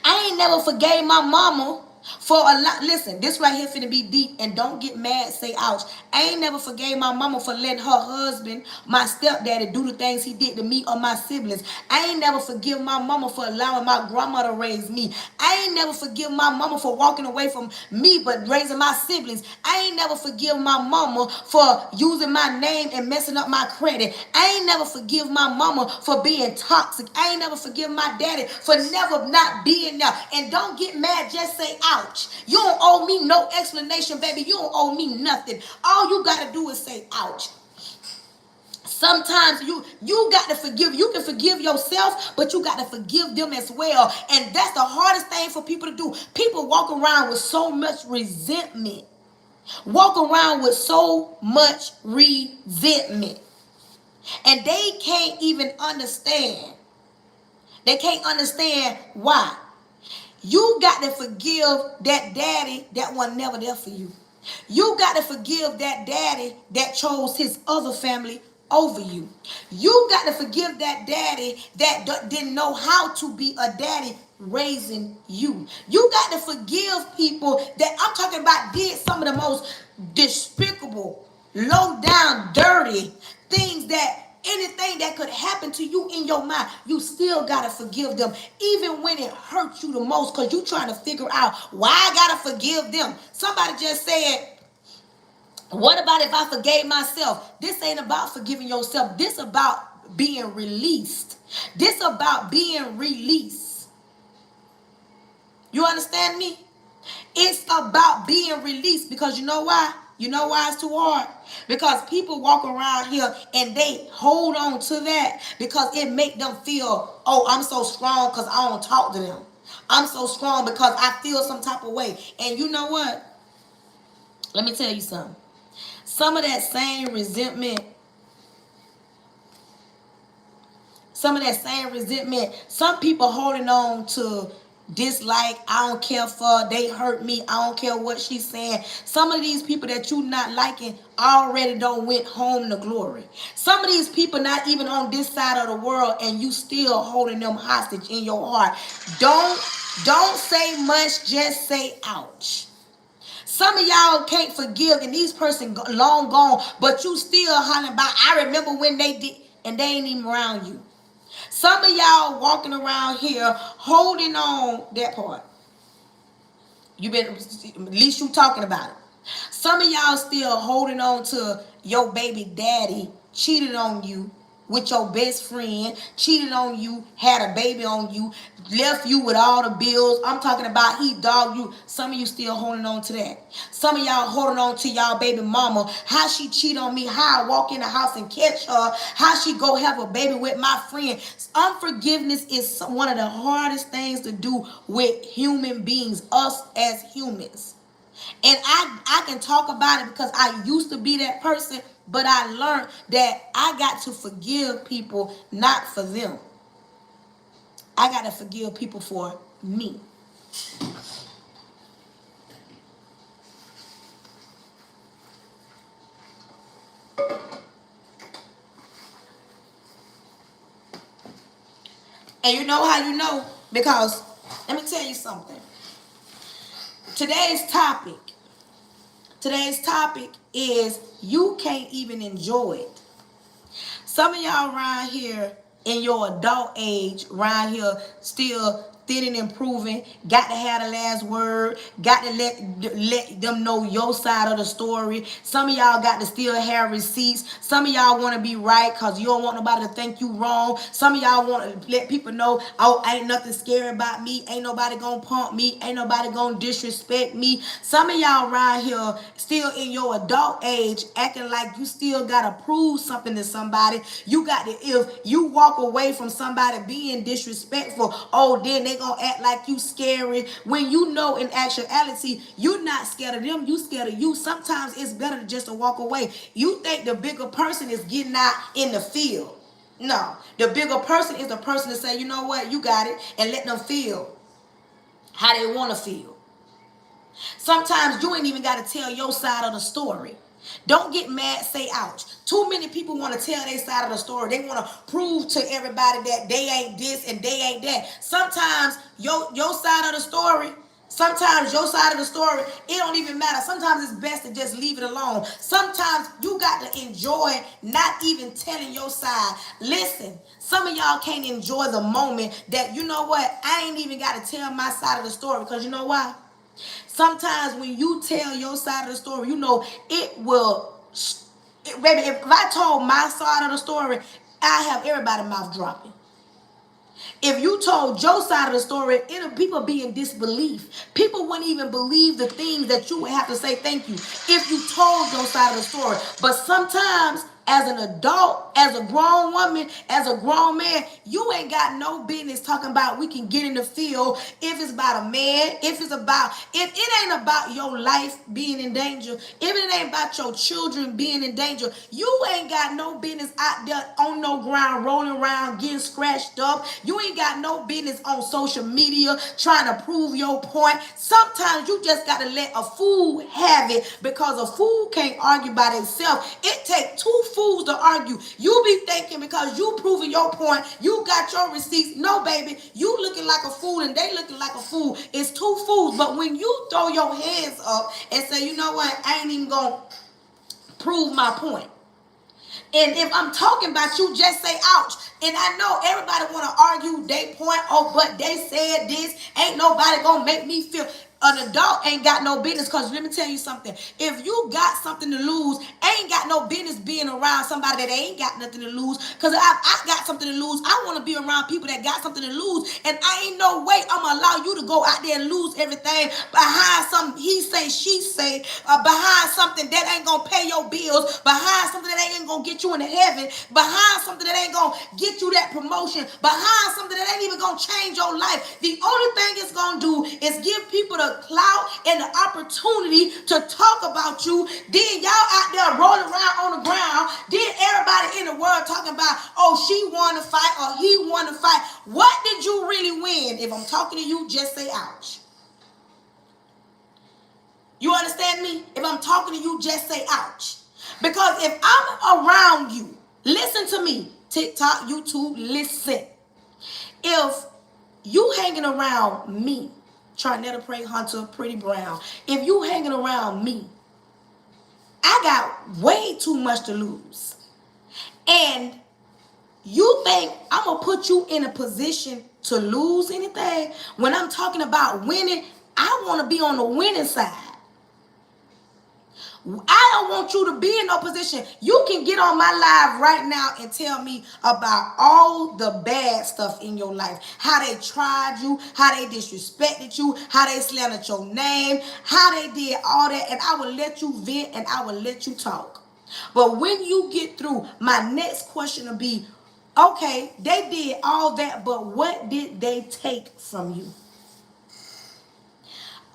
I ain't never forgave my mama for a lot. Listen, this right here finna be deep, and don't get mad, say ouch. I ain't never forgave my mama for letting her husband, my stepdaddy, do the things he did to me or my siblings. I ain't never forgive my mama for allowing my grandmother to raise me. I ain't never forgive my mama for walking away from me but raising my siblings. I ain't never forgive my mama for using my name and messing up my credit. I ain't never forgive my mama for being toxic. I ain't never forgive my daddy for never not being there. And don't get mad, just say ouch. You don't owe me no explanation, baby. You don't owe me nothing. All you gotta do is say ouch. Sometimes you got to forgive. You can forgive yourself, but you got to forgive them as well. And that's the hardest thing for people to do. People walk around with so much resentment. Walk around with so much resentment. And they can't even understand. They can't understand why. You got to forgive that daddy that was never there for you. You got to forgive that daddy that chose his other family over you. You got to forgive that daddy that didn't know how to be a daddy raising you. You got to forgive people that I'm talking about did some of the most despicable, low down, dirty things that anything that could happen to you in your mind, you still gotta forgive them, even when it hurts you the most, because you trying to figure out why I gotta forgive them. Somebody just said, what about if I forgave myself? This ain't about forgiving yourself. This about being released. This about being released. You understand me? It's about being released, because you know why? You know why it's too hard? Because people walk around here and they hold on to that because it make them feel, oh, I'm so strong because I don't talk to them. I'm so strong because I feel some type of way. And you know what? Let me tell you something. Some of that same resentment, some people holding on to dislike, I don't care for, they hurt me, I don't care what she's saying. Some of these people that you not liking already don't went home to glory. Some of these people not even on this side of the world, and you still holding them hostage in your heart. Don't say much, just say ouch. Some of y'all can't forgive, and these person long gone, but you still hollering about, I remember when they did, and they ain't even around you. Some of y'all walking around here holding on that part. You been, at least you talking about it. Some of y'all still holding on to your baby daddy cheated on you with your best friend, cheated on you, had a baby on you, left you with all the bills. I'm talking about he dogged you. Some of you still holding on to that. Some of y'all holding on to y'all baby mama. How she cheat on me, how I walk in the house and catch her, how she go have a baby with my friend. Unforgiveness is one of the hardest things to do with human beings, us as humans. And I can talk about it because I used to be that person, but I learned that I got to forgive people, not for them. I got to forgive people for me. And you know how you know? Because, let me tell you something. Today's topic is you can't even enjoy it. Some of y'all around here in your adult age, around here still thin and improving, got to have the last word, got to let them know your side of the story. Some of y'all got to still have receipts. Some of y'all want to be right because you don't want nobody to think you wrong. Some of y'all want to let people know, oh, ain't nothing scary about me. Ain't nobody going to pump me. Ain't nobody going to disrespect me. Some of y'all around here still in your adult age acting like you still got to prove something to somebody. You got to, if you walk away from somebody being disrespectful, oh, then they gonna act like you scary, when you know in actuality you're not scared of them, you scared of you. Sometimes it's better just to walk away. You think the bigger person is getting out in the field. No, the bigger person is the person to say, you know what, you got it, and let them feel how they want to feel. Sometimes you ain't even got to tell your side of the story. Don't get mad, say ouch. Too many people want to tell their side of the story. They want to prove to everybody that they ain't this and they ain't that. Sometimes your side of the story, it don't even matter. Sometimes it's best to just leave it alone. Sometimes you got to enjoy not even telling your side. Listen, some of y'all can't enjoy the moment that, you know what, I ain't even got to tell my side of the story, because you know why? Sometimes when you tell your side of the story, you know, it will, baby, if I told my side of the story, I have everybody mouth dropping. If you told your side of the story, people be in disbelief. People wouldn't even believe the things that you would have to say thank you if you told your side of the story. But sometimes, as an adult, as a grown woman, as a grown man, you ain't got no business talking about we can get in the field if it's about a man, if it ain't about your life being in danger, if it ain't about your children being in danger, you ain't got no business out there on no ground, rolling around, getting scratched up. You ain't got no business on social media trying to prove your point. Sometimes you just got to let a fool have it, because a fool can't argue by themselves. It takes two fools to argue. You be thinking because you proving your point, you got your receipts. No, baby, you looking like a fool and they looking like a fool. It's two fools. But when you throw your hands up and say, you know what, I ain't even gonna prove my point. And if I'm talking about you, just say ouch. And I know everybody want to argue they point, oh, but they said this. Ain't nobody gonna make me feel. An adult ain't got no business, because let me tell you something. If you got something to lose, ain't got no business being around somebody that ain't got nothing to lose. Because I got something to lose. I want to be around people that got something to lose. And I ain't no way I'm going to allow you to go out there and lose everything behind some he say, she say, behind something that ain't going to pay your bills, behind something that ain't going to get you into heaven, behind something that ain't going to get you that promotion, behind something that ain't even going to change your life. The only thing it's going to do is give people the clout and the opportunity to talk about you. Then y'all out there rolling around on the ground. Then everybody in the world talking about, oh, she won the fight or he won the fight. What did you really win? If I'm talking to you, just say ouch. You understand me? If I'm talking to you, just say ouch. Because if I'm around you, listen to me. TikTok, YouTube, listen. If you hanging around me, Charnetta Pray, Hunter, Pretty Brown, if you hanging around me, I got way too much to lose. And you think I'm going to put you in a position to lose anything? When I'm talking about winning, I want to be on the winning side. I don't want you to be in no position. You can get on my live right now and tell me about all the bad stuff in your life. How they tried you, how they disrespected you, how they slandered your name, how they did all that. And I will let you vent and I will let you talk. But when you get through, my next question will be, okay, they did all that, but what did they take from you?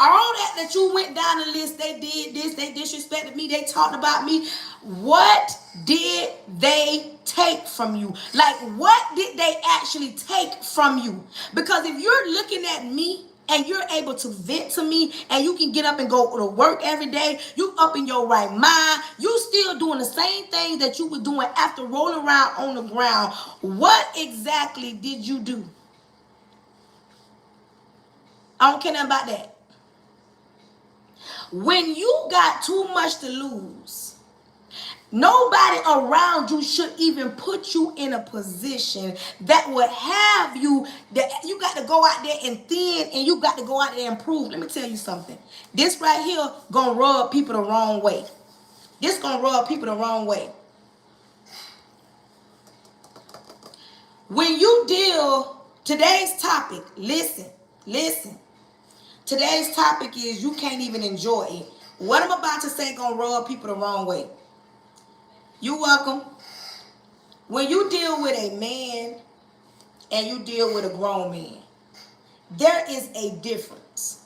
All that you went down the list, they did this, they disrespected me, they talked about me. What did they take from you? Like, what did they actually take from you? Because if you're looking at me and you're able to vent to me and you can get up and go to work every day, you up in your right mind, you still doing the same things that you were doing after rolling around on the ground, what exactly did you do? I don't care nothing about that. When you got too much to lose, nobody around you should even put you in a position that would have you, that you got to go out there and thin and you got to go out there and prove. Let me tell you something. This right here gonna rub people the wrong way. This gonna rub people the wrong way. When you deal, today's topic, listen. Today's topic is you can't even enjoy it. What I'm about to say gonna rub people the wrong way. You're welcome. When you deal with a man and you deal with a grown man, there is a difference.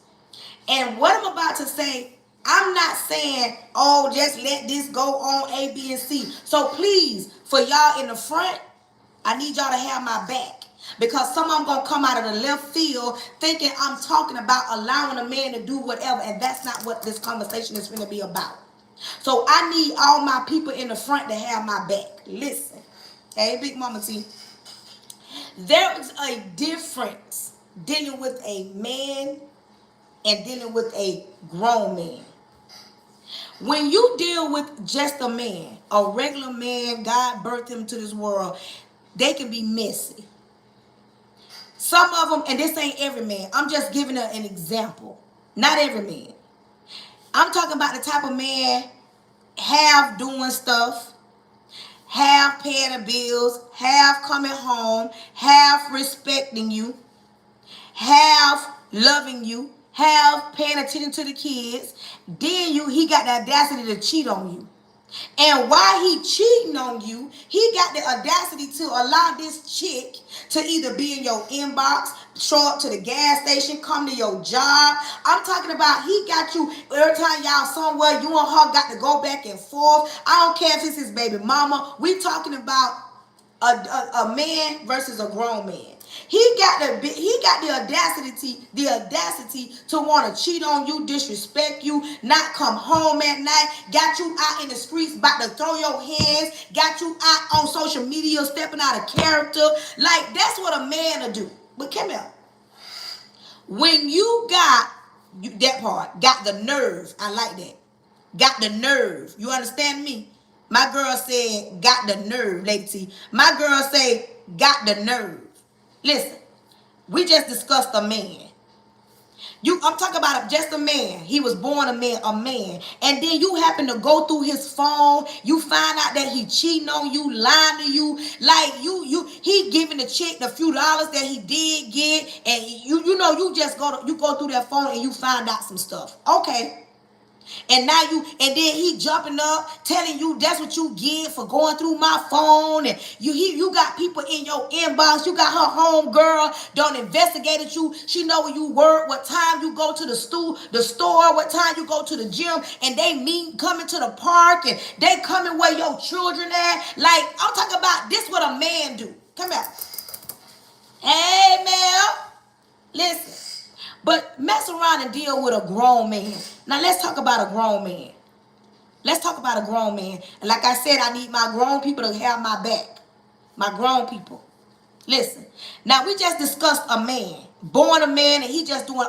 And what I'm about to say, I'm not saying, oh, just let this go on A, B, and C. So please, for y'all in the front, I need y'all to have my back. Because some of them going to come out of the left field thinking I'm talking about allowing a man to do whatever. And that's not what this conversation is going to be about. So I need all my people in the front to have my back. Listen. Hey, Big Mama T. There is a difference dealing with a man and dealing with a grown man. When you deal with just a man, a regular man, God birthed him to this world, they can be messy. Some of them, and this ain't every man, I'm just giving an example. Not every man. I'm talking about the type of man half doing stuff, half paying the bills, half coming home, half respecting you, half loving you, half paying attention to the kids. Then he got the audacity to cheat on you. And while he cheating on you, he got the audacity to allow this chick to either be in your inbox, show up to the gas station, come to your job. I'm talking about he got you every time y'all somewhere, you and her got to go back and forth. I don't care if it's his baby mama. We talking about a man versus a grown man. He got the audacity to want to cheat on you, disrespect you, not come home at night, got you out in the streets about to throw your hands, got you out on social media stepping out of character. Like, that's what a man will do. But come here. When you got that part, got the nerve, I like that. Got the nerve. You understand me? My girl said, got the nerve, Lady T. My girl say, got the nerve. Listen, we just discussed a man. I'm talking about just a man. He was born a man. And then you happen to go through his phone. You find out that he cheating on you, lying to you. Like he giving the chick the few dollars that he did get. And you just go through that phone and you find out some stuff. Okay. And then he jumping up, telling you that's what you get for going through my phone. And you got people in your inbox. You got her home girl done investigated you. She know where you work, what time you go to the store, what time you go to the gym, and they coming to the park, and they coming where your children at. Like, I'm talking about this what a man do. Come here. Hey, Mel. Listen. But mess around and deal with a grown man. Now, let's talk about a grown man. Let's talk about a grown man. And like I said, I need my grown people to have my back. My grown people. Listen. Now, we just discussed a man. Born a man, and he just doing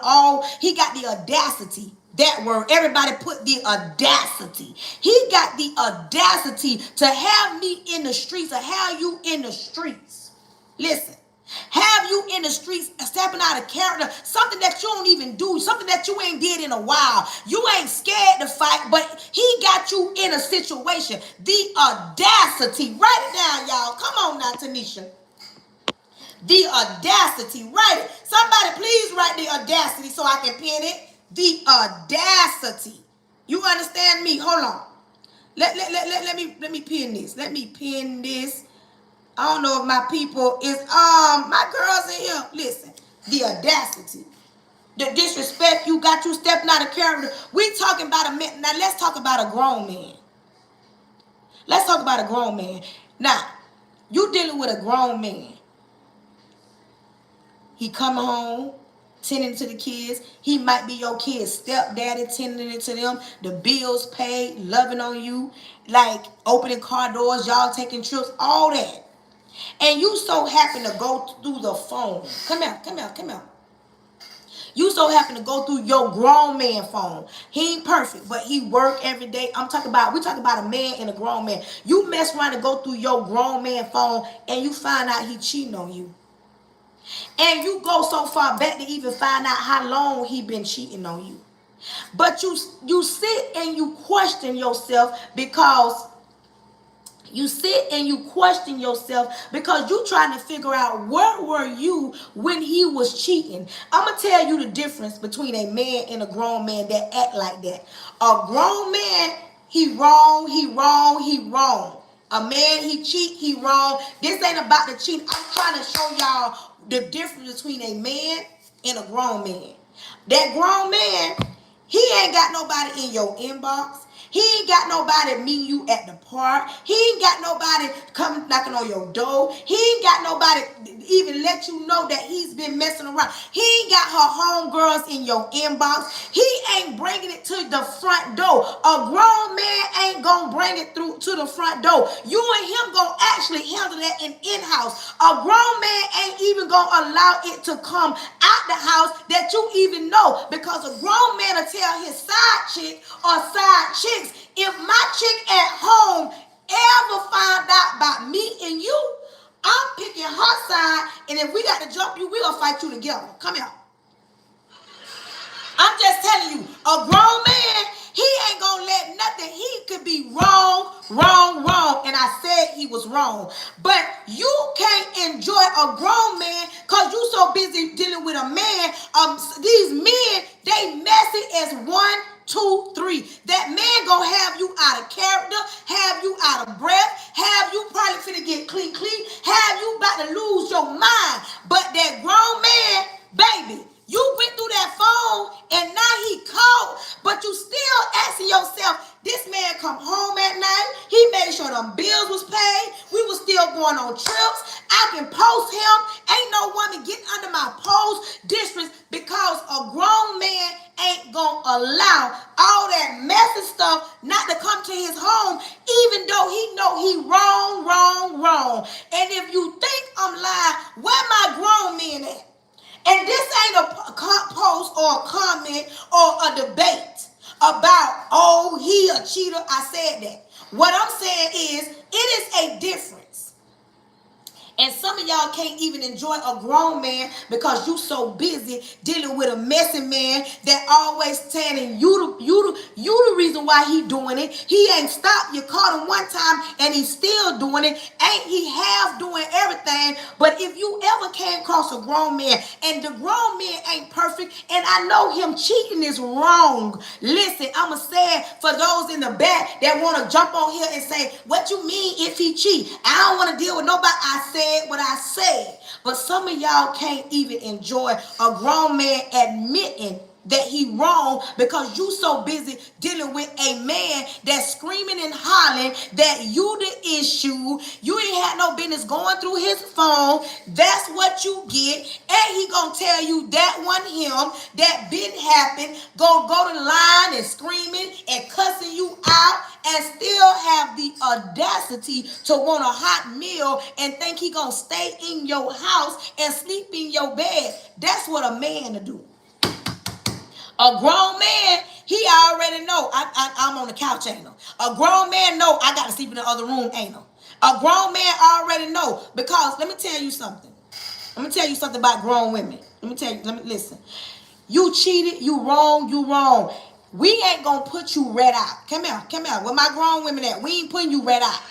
he got the audacity. That word. Everybody put the audacity. He got the audacity to have me in the streets, or have you in the streets. Listen. Have you in the streets stepping out of character, something that you don't even do, something that you ain't did in a while. You ain't scared to fight, but he got you in a situation. The audacity. Write it down, y'all. Come on now, Tanisha. The audacity. Write it. Somebody please write the audacity so I can pin it. The audacity. You understand me? Hold on. Let me pin this. Let me pin this. I don't know if my people is my girls in here. Listen, the audacity, the disrespect you got you stepping out of character. We talking about a man. Now let's talk about a grown man. Let's talk about a grown man. Now, you dealing with a grown man. He coming home, tending to the kids. He might be your kid's stepdaddy, tending to them. The bills paid, loving on you, like opening car doors, y'all taking trips, all that. And you so happen to go through the phone. Come here. You so happen to go through your grown man phone. He ain't perfect, but he work every day. We talking about a man and a grown man. You mess around and go through your grown man phone, and you find out he cheating on you. And you go so far back to even find out how long he been cheating on you. But you sit and you question yourself because you trying to figure out where were you when he was cheating. I'm going to tell you the difference between a man and a grown man that act like that. A grown man, he wrong. A man, he cheat, he wrong. This ain't about the cheat. I'm trying to show y'all the difference between a man and a grown man. That grown man, he ain't got nobody in your inbox. He ain't got nobody meeting you at the park. He ain't got nobody coming knocking on your door. He ain't got nobody even let you know that he's been messing around. He ain't got her homegirls in your inbox. He ain't bringing it to the front door. A grown man ain't gonna bring it through to the front door. You and him gonna actually handle that in-house. A grown man ain't even gonna allow it to come out the house that you even know, because a grown man will tell his side chick or side chicks, if my chick at home ever find out about me and you, I'm picking her side, and if we got to jump you, we gonna fight you together. Come here. I'm just telling you, a grown man, he ain't gonna let nothing. He could be wrong, and I said he was wrong. But you can't enjoy a grown man because you so busy dealing with a man. These men, they messy as 1, 2, 3. That man gonna have you out of character, have you out of breath, have you probably finna get clean, have you about to lose your mind. But that grown man, baby, you went through that phone and now he called, but you still asking yourself, this man come home at night, he made sure them bills was paid, we was still going on trips, I can post him, ain't no woman getting under my post districts, because a grown man ain't gonna allow all that messy stuff not to come to his home, even though he know he wrong. And if you think I'm lying, where my grown men at? And this ain't a post or a comment or a debate about, oh, he a cheater. I said that. What I'm saying is, it is a difference. And some of y'all can't even enjoy a grown man because you so busy dealing with a messy man that always telling you the reason why he doing it. He ain't stopped. You caught him one time and he's still doing it. Ain't he half doing everything? But if you ever came across a grown man and the grown man ain't perfect, and I know him cheating is wrong. Listen, I'ma say it for those in the back that want to jump on here and say, what you mean if he cheat? I don't want to deal with nobody. I said what I said. But some of y'all can't even enjoy a grown man admitting that he wrong because you so busy dealing with a man that's screaming and hollering that you the issue. You ain't had no business going through his phone. That's what you get. And he gonna tell you that wasn't him, that didn't happen. Go to the line and screaming and cussing you out, and still have the audacity to want a hot meal and think he gonna stay in your house and sleep in your bed. That's what a man to do. A grown man, he already know I'm on the couch, ain't no. A grown man know I got to sleep in the other room, ain't no. A grown man already know, because let me tell you something. Let me tell you something about grown women. Let me listen. You cheated, you wrong. We ain't gonna put you red out. Come here. Where my grown women at? We ain't putting you red out.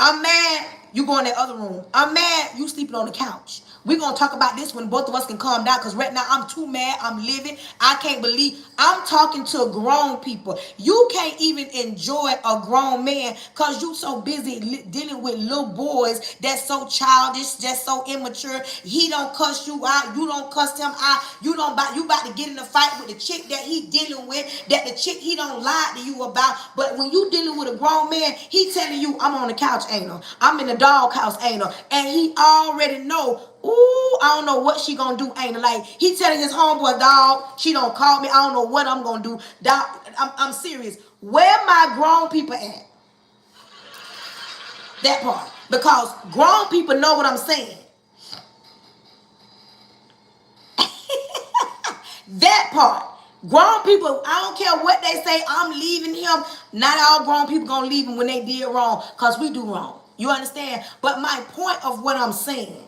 I'm mad, you go in that other room. I'm mad, you sleeping on the couch. We're going to talk about this when both of us can calm down, because right now I'm too mad. I'm living. I can't believe I'm talking to grown people. You can't even enjoy a grown man because you so busy dealing with little boys that's so childish, that's so immature. He don't cuss you out. You don't cuss him out. You about to get in a fight with the chick that he dealing with, that the chick he don't lie to you about. But when you dealing with a grown man, he telling you, I'm on the couch, ain't no. I'm in the doghouse, ain't no. And he already know, ooh, I don't know what she gonna do, ain't it? Like, he telling his homeboy, dog, she don't call me. I don't know what I'm gonna do. Dog, I'm serious. Where my grown people at? That part. Because grown people know what I'm saying. That part. Grown people, I don't care what they say, I'm leaving him. Not all grown people gonna leave him when they did wrong, because we do wrong. You understand? But my point of what I'm saying,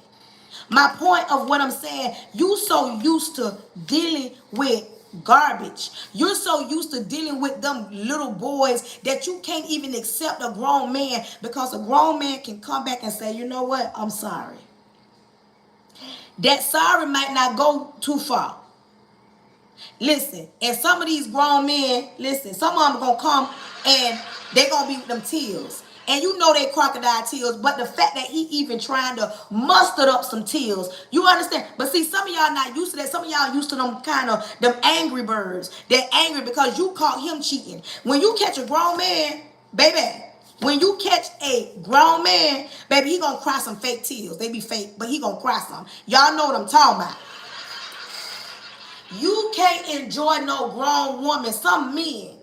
you so used to dealing with garbage. You're so used to dealing with them little boys that you can't even accept a grown man, because a grown man can come back and say, you know what, I'm sorry. That sorry might not go too far. Listen, and some of these grown men, listen, some of them are going to come and they're going to be with them tears. and you know they crocodile tears, but the fact that he even trying to muster up some tears, you understand? But see, some of y'all not used to that. Some of y'all used to them kind of them angry birds. They're angry because you caught him cheating. When you catch a grown man, baby, when you catch a grown man, baby, he gonna cry some fake tears. They be fake, but he gonna cry some. Y'all know what I'm talking about. You can't enjoy no grown woman. Some men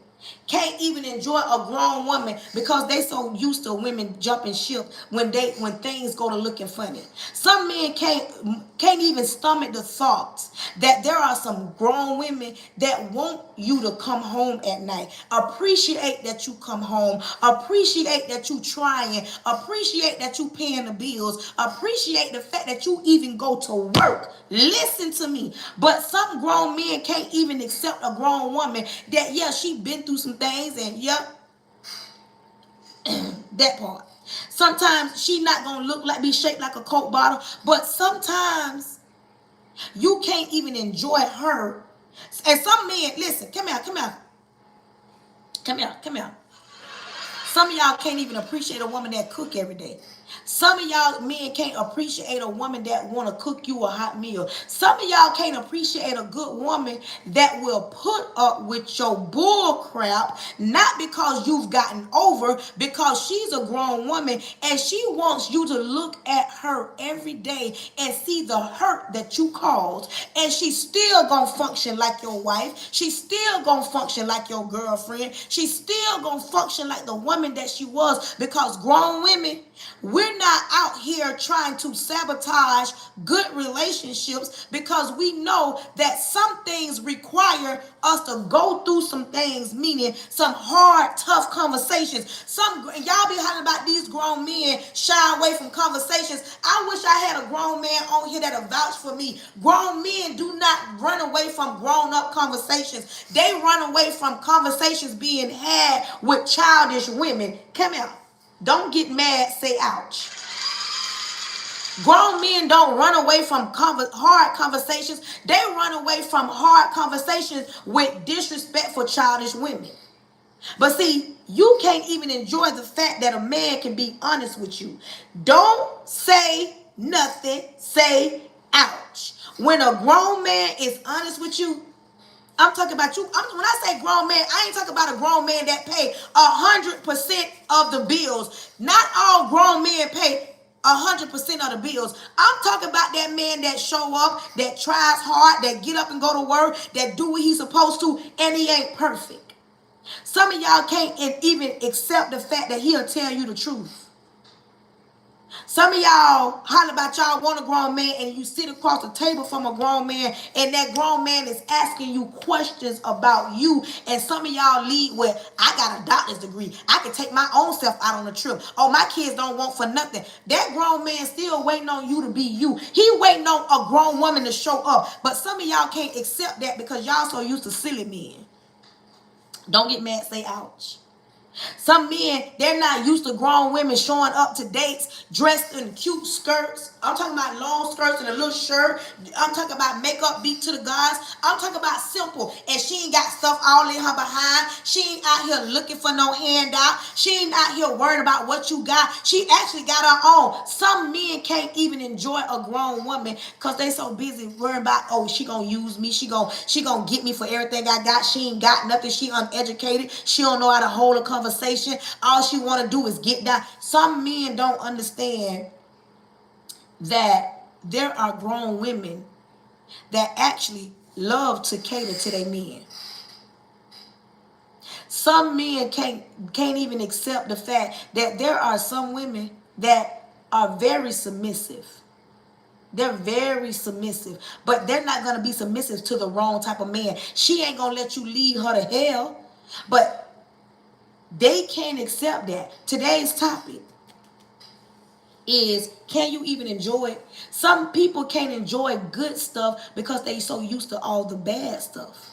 can't even enjoy a grown woman because they so used to women jumping ship when things go to looking funny. Some men can't even stomach the thoughts that there are some grown women that want you to come home at night. Appreciate that you come home. Appreciate that you trying. Appreciate that you paying the bills. Appreciate the fact that you even go to work. Listen to me. But some grown men can't even accept a grown woman that, yeah, she been through some things, and yep, that part. Sometimes she not gonna look like, be shaped like a Coke bottle, but sometimes you can't even enjoy her. And some men, listen, come here. Some of y'all can't even appreciate a woman that cook every day. Some of y'all men can't appreciate a woman that want to cook you a hot meal. Some of y'all can't appreciate a good woman that will put up with your bull crap, not because you've gotten over, because she's a grown woman and she wants you to look at her every day and see the hurt that you caused. And she's still going to function like your wife. She's still going to function like your girlfriend. She's still going to function like the woman that she was, because grown women, we're not out here trying to sabotage good relationships, because we know that some things require us to go through some things, meaning some hard, tough conversations. Y'all be hollering about these grown men shy away from conversations. I wish I had a grown man on here that'll vouch for me. Grown men do not run away from grown-up conversations. They run away from conversations being had with childish women. Come here. Don't get mad, say ouch. Grown men don't run away from hard conversations. They run away from hard conversations with disrespectful childish women. But see, you can't even enjoy the fact that a man can be honest with you. Don't say nothing, say ouch. When a grown man is honest with you, I'm talking about you. When I say grown man, I ain't talking about a grown man that pay 100% of the bills. Not all grown men pay 100% of the bills. I'm talking about that man that show up, that tries hard, that get up and go to work, that do what he's supposed to, and he ain't perfect. Some of y'all can't even accept the fact that he'll tell you the truth. Some of y'all holler about y'all want a grown man, and you sit across the table from a grown man, and that grown man is asking you questions about you. And some of y'all lead with, I got a doctor's degree. I can take my own self out on a trip. Oh, my kids don't want for nothing. That grown man still waiting on you to be you. He waiting on a grown woman to show up. But some of y'all can't accept that because y'all so used to silly men. Don't get mad, say ouch. Some men, they're not used to grown women showing up to dates dressed in cute skirts. I'm talking about long skirts and a little shirt. I'm talking about makeup beat to the gods. I'm talking about simple. And she ain't got stuff all in her behind. She ain't out here looking for no handout. She ain't out here worried about what you got. She actually got her own. Some men can't even enjoy a grown woman because they so busy worrying about, oh, she gonna use me. She gonna get me for everything I got. She ain't got nothing. She uneducated. She don't know how to hold a conversation. All she want to do is get down. Some men don't understand that there are grown women that actually love to cater to their men. Some men can't even accept the fact that there are some women that are very submissive. They're very submissive, but they're not going to be submissive to the wrong type of man. She ain't going to let you lead her to hell, but they can't accept that. Today's topic is, can you even enjoy it? Some people can't enjoy good stuff because they so used to all the bad stuff.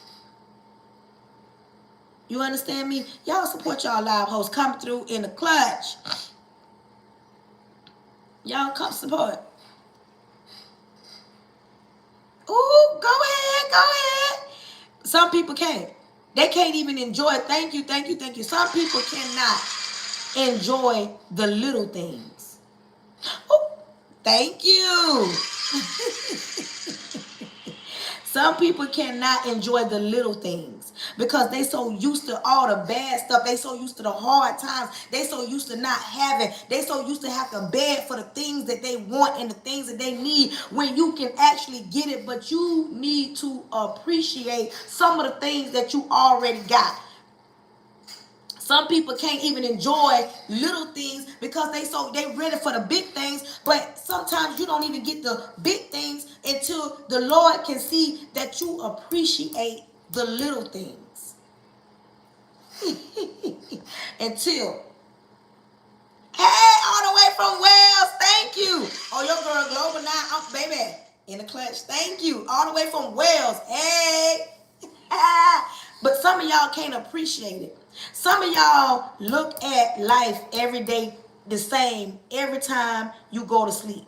You understand me? Y'all support y'all live hosts. Come through in the clutch. Y'all come support. Ooh, go ahead. Some people can't. They can't even enjoy it. Thank you. Some people cannot. enjoy the little things. Oh, thank you. Some people cannot enjoy the little things because they so used to all the bad stuff. They so used to the hard times. They so used to not having. They so used to have to beg for the things that they want and the things that they need when you can actually get it. But you need to appreciate some of the things that you already got. Some people can't even enjoy little things because they ready for the big things. But sometimes you don't even get the big things until the Lord can see that you appreciate the little things. Until, hey, all the way from Wales, thank you. Oh, your girl Global now, baby, in the clutch, thank you. All the way from Wales, hey. But some of y'all can't appreciate it. Some of y'all look at life every day the same every time you go to sleep.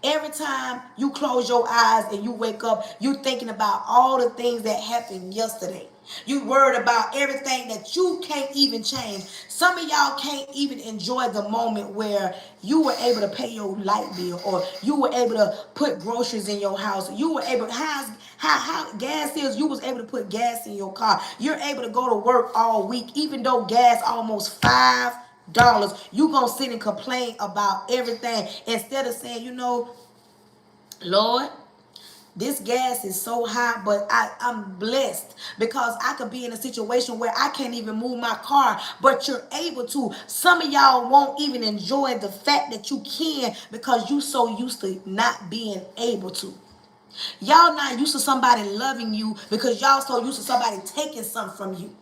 Every time you close your eyes and you wake up, you thinking about all the things that happened yesterday. You worried about everything that you can't even change. Some of y'all can't even enjoy the moment where you were able to pay your light bill, or you were able to put groceries in your house. You were able to, how gas is, you was able to put gas in your car. You're able to go to work all week, even though gas almost $5. You gonna sit and complain about everything instead of saying, you know, Lord, this gas is so high, but I'm blessed because I could be in a situation where I can't even move my car, but you're able to. Some of y'all won't even enjoy the fact that you can because you so used to not being able to. Y'all not used to somebody loving you because y'all so used to somebody taking something from you.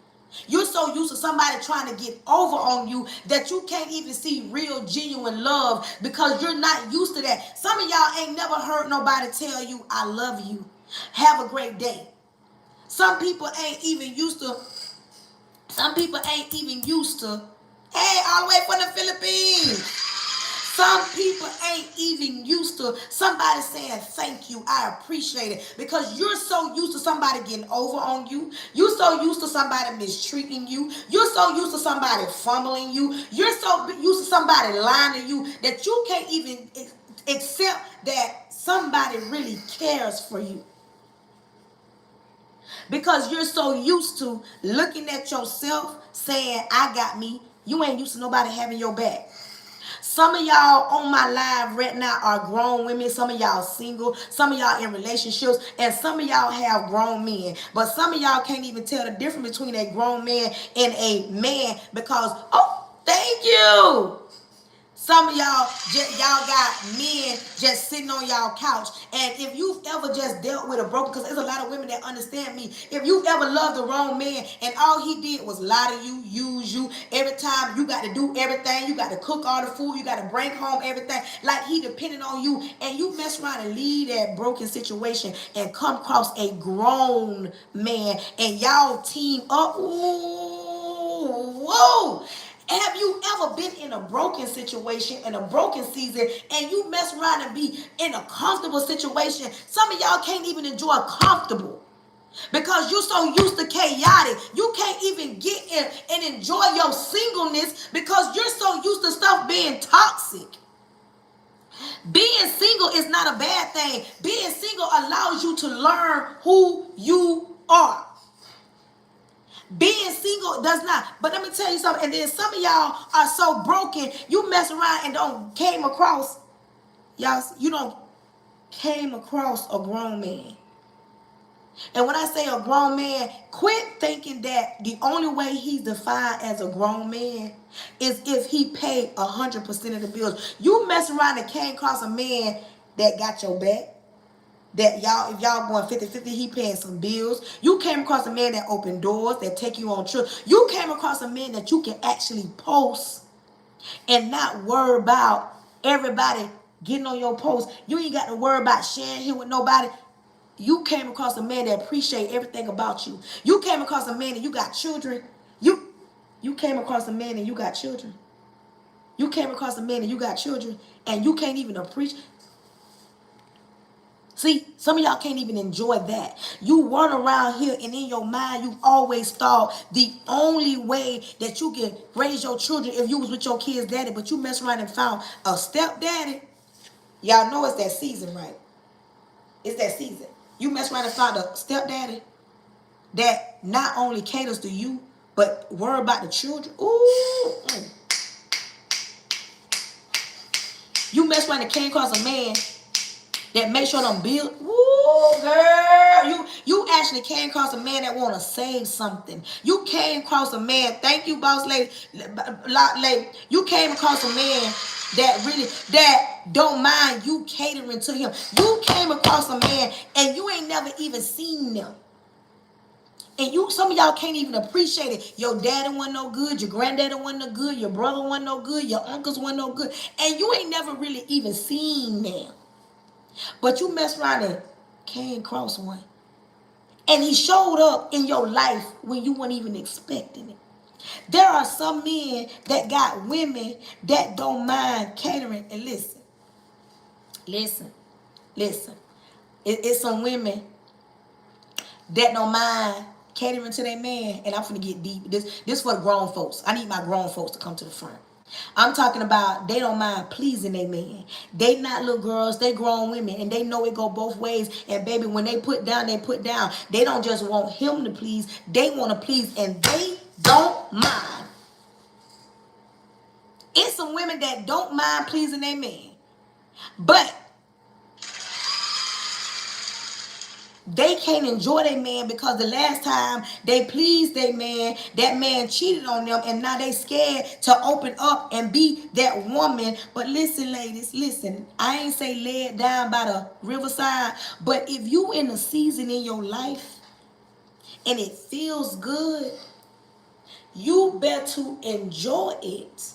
You're so used to somebody trying to get over on you that you can't even see real, genuine love because you're not used to that. Some of y'all ain't never heard nobody tell you, I love you. Have a great day. Some people ain't even used to, hey, all the way from the Philippines. Some people ain't even used to somebody saying thank you, I appreciate it, because you're so used to somebody getting over on you. You're so used to somebody mistreating you. You're so used to somebody fumbling you. You're so used to somebody lying to you that you can't even accept that somebody really cares for you. Because you're so used to looking at yourself saying, I got me. You ain't used to nobody having your back. Some of y'all on my live right now are grown women. Some of y'all single. Some of y'all in relationships. And some of y'all have grown men. But some of y'all can't even tell the difference between a grown man and a man because, oh, thank you. Some of y'all got men just sitting on y'all couch. And if you've ever just dealt with a broken, because there's a lot of women that understand me. If you've ever loved the wrong man and all he did was lie to you, use you, every time you got to do everything, you got to cook all the food, you got to bring home everything, like he depended on you, and you mess around and leave that broken situation and come across a grown man and y'all team up. Ooh, whoa. Have you ever been in a broken situation, in a broken season, and you mess around and be in a comfortable situation? Some of y'all can't even enjoy comfortable because you're so used to chaotic. You can't even get in and enjoy your singleness because you're so used to stuff being toxic. Being single is not a bad thing. Being single allows you to learn who you are. Being single does not. But let me tell you something. And then some of y'all are so broken, you mess around and don't came across, y'all, you don't came across a grown man. And when I say a grown man, quit thinking that the only way he's defined as a grown man is if he paid 100% of the bills. You mess around and came across a man that got your back. That y'all, if y'all going 50-50, he paying some bills. You came across a man that opened doors, that take you on trips. You came across a man that you can actually post and not worry about everybody getting on your post. You ain't got to worry about sharing him with nobody. You came across a man that appreciate everything about you. You came across a man and you got children. You came across a man and you got children. You came across a man and you got children and you can't even appreciate. See, some of y'all can't even enjoy that. You run around here and in your mind, you always thought the only way that you can raise your children if you was with your kid's daddy, but you mess around and found a stepdaddy. Y'all know it's that season, right? It's that season. You mess around and found a stepdaddy that not only caters to you, but worry about the children. Ooh. You mess around and came across a man that make sure them bills. Woo, girl. You actually came across a man that want to save something. You came across a man. Thank you, boss lady. You came across a man that don't mind you catering to him. You came across a man and you ain't never even seen them. And some of y'all can't even appreciate it. Your daddy wasn't no good. Your granddaddy wasn't no good. Your brother wasn't no good. Your uncles wasn't no good. And you ain't never really even seen them. But you mess around and came across one. And he showed up in your life when you weren't even expecting it. There are some men that got women that don't mind catering. And listen. It's some women that don't mind catering to their man. And I'm finna get deep. This for the grown folks. I need my grown folks to come to the front. I'm talking about they don't mind pleasing their man. They not little girls, they grown women, and they know it go both ways. And baby, when they put down, they put down. They don't just want him to please, they want to please, and they don't mind. It's some women that don't mind pleasing their man, but they can't enjoy their man because the last time they pleased their man, that man cheated on them, and now they scared to open up and be that woman. But listen, ladies, listen. I ain't say lay it down by the riverside, but if you in a season in your life and it feels good, you better enjoy it.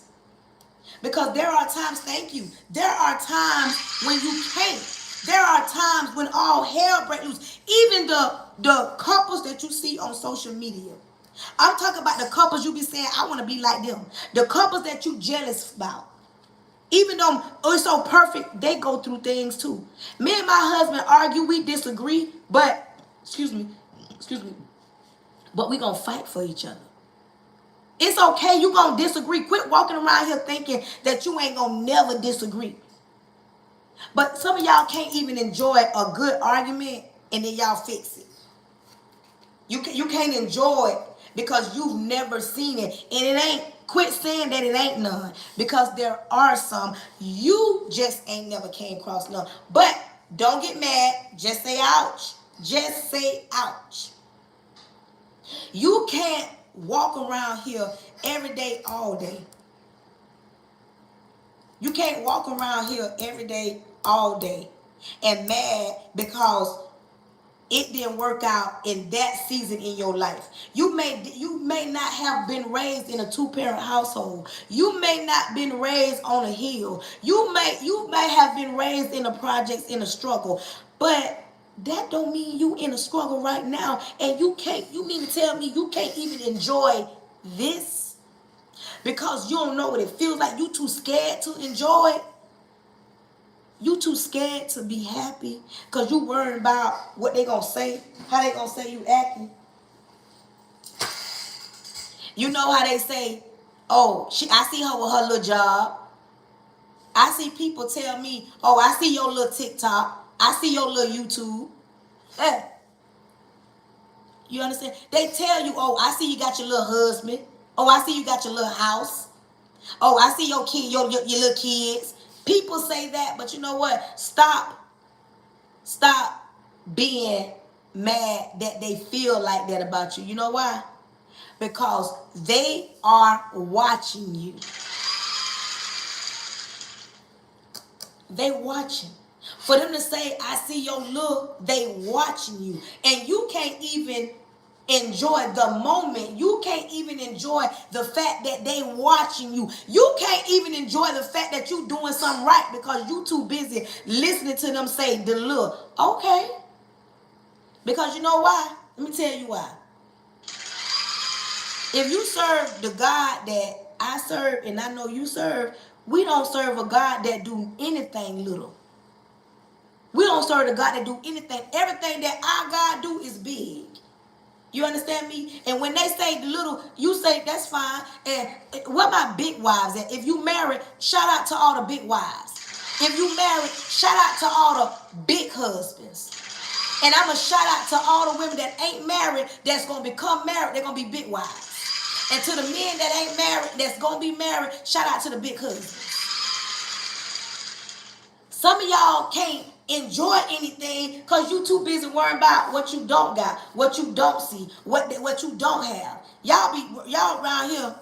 Because there are times, thank you, there are times when you can't. There are times when all hell breaks loose. Even the couples that you see on social media. I'm talking about the couples you be saying, I want to be like them. The couples that you jealous about. Even though it's so perfect, they go through things too. Me and my husband argue, we disagree, but, excuse me, but we gonna fight for each other. It's okay, you gonna disagree. Quit walking around here thinking that you ain't gonna never disagree. But some of y'all can't even enjoy a good argument and then y'all fix it. You can't enjoy it because you've never seen it. And it ain't, quit saying that it ain't none. Because there are some. You just ain't never came across none. But don't get mad. Just say ouch. Just say ouch. You can't walk around here every day, all day. You can't walk around here every day, all day, and mad because it didn't work out in that season in your life. You may not have been raised in a two-parent household. You may not been raised on a hill. You may have been raised in the projects in a struggle, but that don't mean you in a struggle right now. And you mean to tell me you can't even enjoy this? Because you don't know what it feels like. You too scared to enjoy it. You too scared to be happy. Because you worried about what they going to say. How they going to say you acting. You know how they say, oh, I see her with her little job. I see people tell me, oh, I see your little TikTok. I see your little YouTube. Hey. You understand? They tell you, oh, I see you got your little husband. Oh, I see you got your little house. Oh, I see your kid, your little kids. People say that, but you know what? Stop being mad that they feel like that about you. You know why? Because they are watching you. They watching. For them to say, I see your look, they watching you. And you can't even enjoy the moment. You can't even enjoy the fact that they watching you. You can't even enjoy the fact that you doing something right because you too busy listening to them say the look. Okay. Because you know why? Let me tell you why. If you serve the God that I serve and I know you serve, we don't serve a God that do anything little. We don't serve a God that do anything. Everything that our God do is big. You understand me? And when they say the little, you say that's fine. And what about big wives? And if you married, shout out to all the big wives. If you married, shout out to all the big husbands. And I'm going to shout out to all the women that ain't married that's going to become married. They're going to be big wives. And to the men that ain't married that's going to be married, shout out to the big husbands. Some of y'all can't enjoy anything because you too busy worrying about what you don't got, what you don't see, what you don't have. Y'all around here.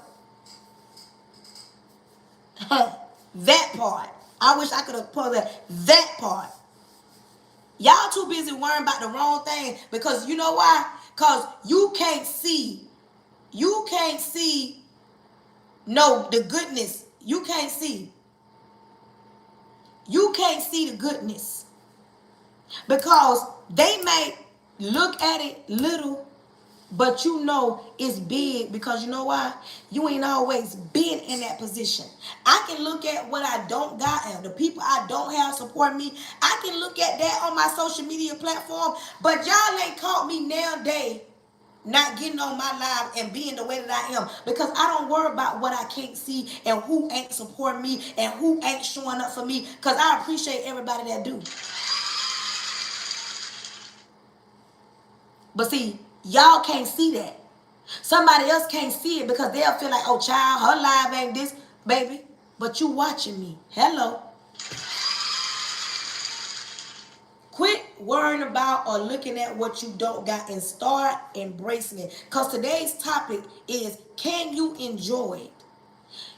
That part. I wish I could have pulled that part. Y'all too busy worrying about the wrong thing because you know why? Because you can't see. You can't see the goodness. You can't see. You can't see the goodness because they may look at it little, but you know it's big because you know why? You ain't always been in that position. I can look at what I don't got and the people I don't have support me. I can look at that on my social media platform, but y'all ain't caught me nowadays not getting on my live and being the way that I am because I don't worry about what I can't see and who ain't supporting me and who ain't showing up for me because I appreciate everybody that do. But see, y'all can't see that. Somebody else can't see it because they'll feel like, oh, child, her live ain't this, baby. But you watching me. Hello. Quit worrying about or looking at what you don't got and start embracing it. Because today's topic is, can you enjoy it?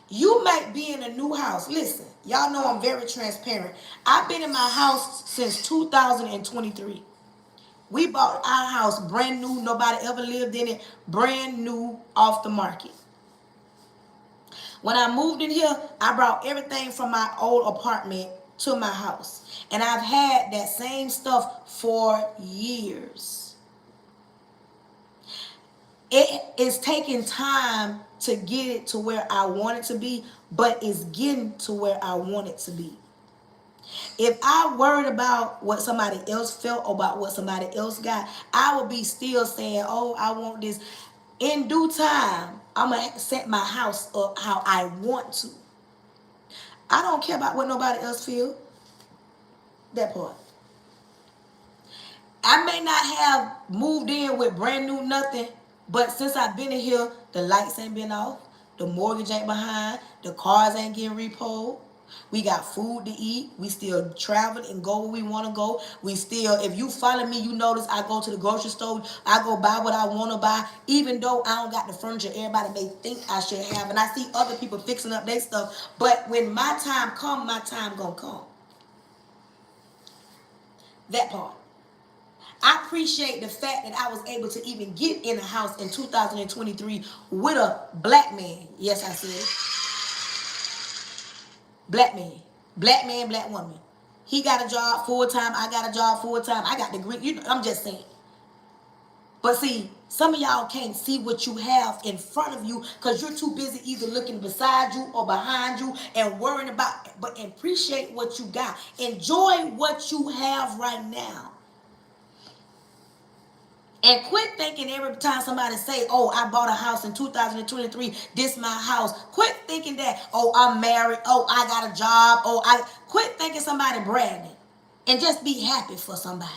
You might be in a new house. Listen, y'all know I'm very transparent. I've been in my house since 2023. We bought our house brand new. Nobody ever lived in it. Brand new, off the market. When I moved in here, I brought everything from my old apartment to my house. And I've had that same stuff for years. It is taking time to get it to where I want it to be, but it's getting to where I want it to be. If I worried about what somebody else felt or about what somebody else got, I would be still saying, oh, I want this. In due time, I'm going to set my house up how I want to. I don't care about what nobody else feel. That part. I may not have moved in with brand new nothing, but since I've been in here, the lights ain't been off, the mortgage ain't behind, the cars ain't getting repoed. We got food to eat. We still travel and go where we want to go. We still, if you follow me, you notice I go to the grocery store. I go buy what I want to buy, even though I don't got the furniture everybody may think I should have. And I see other people fixing up their stuff. But when my time come, my time gonna come. That part. I appreciate the fact that I was able to even get in a house in 2023 with a black man. Yes, I said. Black man. Black man, black woman. He got a job full-time. I got a job full-time. I got the green. You know, I'm just saying. But see, some of y'all can't see what you have in front of you because you're too busy either looking beside you or behind you and worrying about, but appreciate what you got. Enjoy what you have right now. And quit thinking every time somebody say, oh, I bought a house in 2023, this my house. Quit thinking that, oh, I'm married, oh, I got a job, quit thinking somebody bragging. And just be happy for somebody.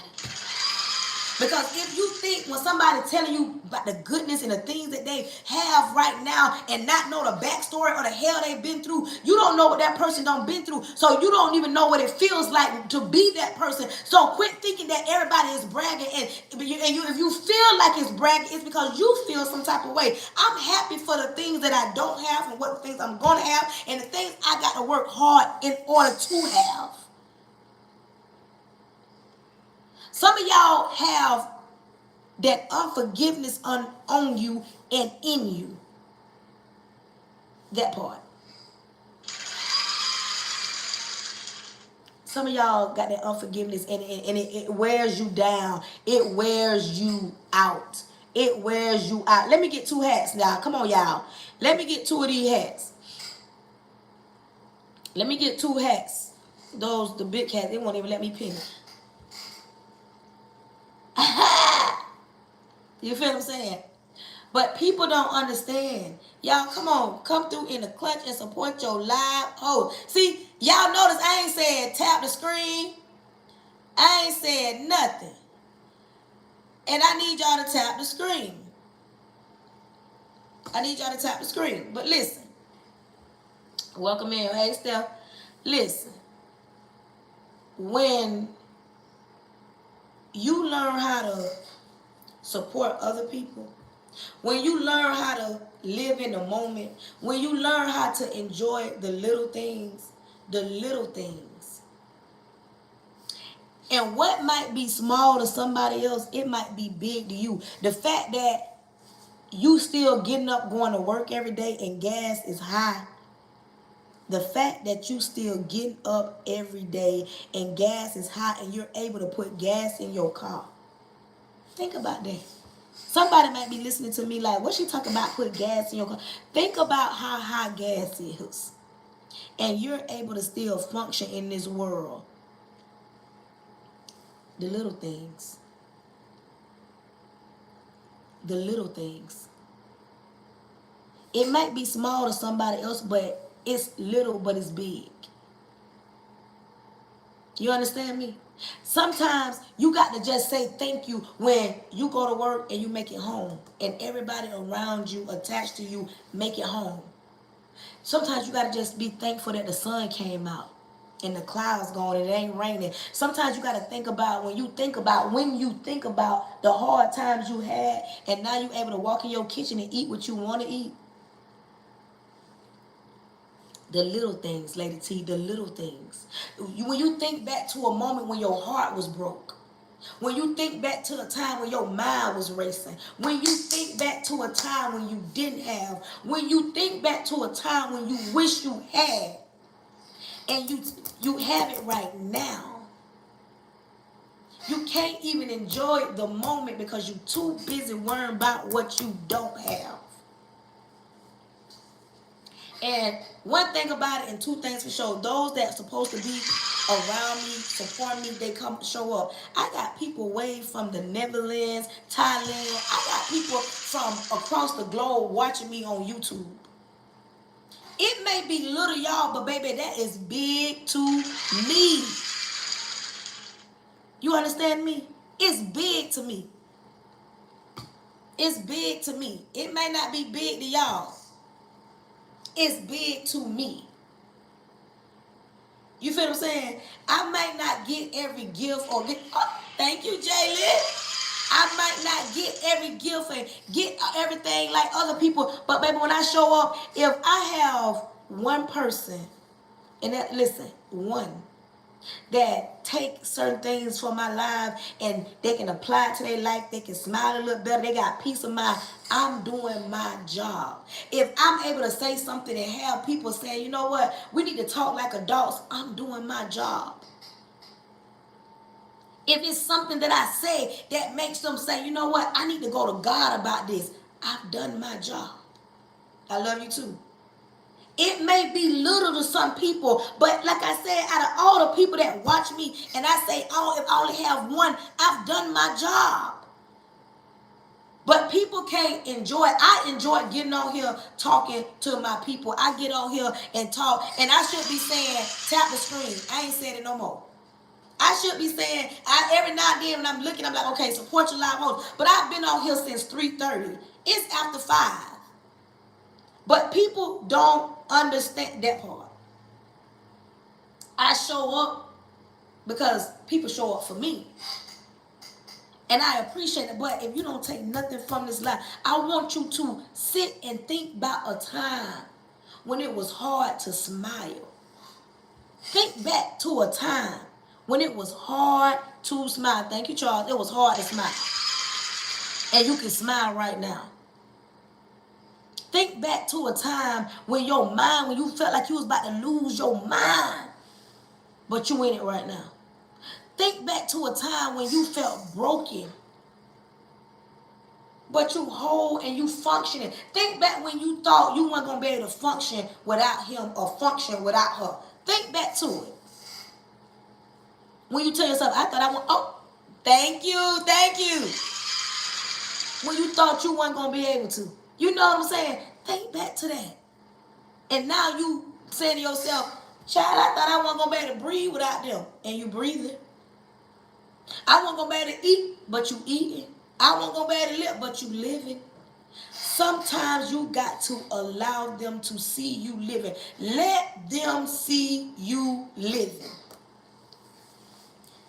Because if you think when somebody telling you about the goodness and the things that they have right now and not know the backstory or the hell they've been through, you don't know what that person done been through. So you don't even know what it feels like to be that person. So quit thinking that everybody is bragging. And if you feel like it's bragging, it's because you feel some type of way. I'm happy for the things that I don't have and what things I'm going to have and the things I got to work hard in order to have. Some of y'all have that unforgiveness on you and in you. That part. Some of y'all got that unforgiveness and it wears you down. It wears you out. It wears you out. Let me get 2 hats now. Come on, y'all. Let me get 2 of these hats. Let me get 2 hats. Those, the big hats, they won't even let me pin it. You feel what I'm saying? But people don't understand. Y'all, come on. Come through in the clutch and support your live host. See, y'all notice I ain't said tap the screen. I ain't said nothing. And I need y'all to tap the screen. I need y'all to tap the screen. But listen. Welcome in. Hey, Steph. Listen. When you learn how to support other people, when you learn how to live in the moment, when you learn how to enjoy the little things, and what might be small to somebody else, it might be big to you. The fact that you still getting up, going to work every day, and gas is high. The fact that you still getting up every day and gas is high and you're able to put gas in your car. Think about that. Somebody might be listening to me like, what she talking about, put gas in your car? Think about how high gas is. And you're able to still function in this world. The little things. The little things. It might be small to somebody else, but it's little, but it's big. You understand me? Sometimes you got to just say thank you when you go to work and you make it home. And everybody around you, attached to you, make it home. Sometimes you got to just be thankful that the sun came out and the clouds gone and it ain't raining. Sometimes you got to think about when you think about the hard times you had and now you're able to walk in your kitchen and eat what you want to eat. The little things, Lady T, the little things. When you think back to a moment when your heart was broke, when you think back to a time when your mind was racing, when you think back to a time when you didn't have, when you think back to a time when you wish you had, and you have it right now, you can't even enjoy the moment because you're too busy worrying about what you don't have. And one thing about it, and two things for sure, those that are supposed to be around me, support me, they come show up. I got people way from the Netherlands, Thailand. I got people from across the globe watching me on YouTube. It may be little, y'all, but baby, that is big to me. You understand me? It's big to me. It's big to me. It may not be big to y'all. It's big to me. You feel what I'm saying? I might not get every gift or get, thank you, Jaylen. I might not get every gift and get everything like other people. But baby, when I show up, if I have one person, and that, listen, one, that take certain things from my life and they can apply it to their life, they can smile a little better, they got peace of mind, I'm doing my job. If I'm able to say something and have people say, you know what, we need to talk like adults, I'm doing my job. If it's something that I say that makes them say, you know what, I need to go to God about this, I've done my job. I love you too. It may be little to some people, but like I said, out of all the people that watch me, and I say, oh, if I only have one, I've done my job. But people can't enjoy it. I enjoy getting on here talking to my people. I get on here and talk, and I should be saying, tap the screen. I ain't saying it no more. I should be saying, every now and then when I'm looking, I'm like, okay, support your live host. But I've been on here since 3:30. It's after 5. But people don't understand that part. I show up because people show up for me. And I appreciate it. But if you don't take nothing from this life, I want you to sit and think about a time when it was hard to smile. Think back to a time when it was hard to smile. Thank you, Charles. It was hard to smile. And you can smile right now. Think back to a time when your mind, when you felt like you was about to lose your mind, but you in it right now. Think back to a time when you felt broken, but you whole and you functioning. Think back when you thought you weren't going to be able to function without him or function without her. Think back to it. When you tell yourself, I thought I want, Thank you. Thank you. When you thought you weren't going to be able to. You know what I'm saying? Think back to that. And now you saying to yourself, child, I thought I wasn't going to be able to breathe without them. And you breathing. I wasn't going to be able to eat, but you eating. I wasn't going to be able to live, but you living. Sometimes you got to allow them to see you living. Let them see you living.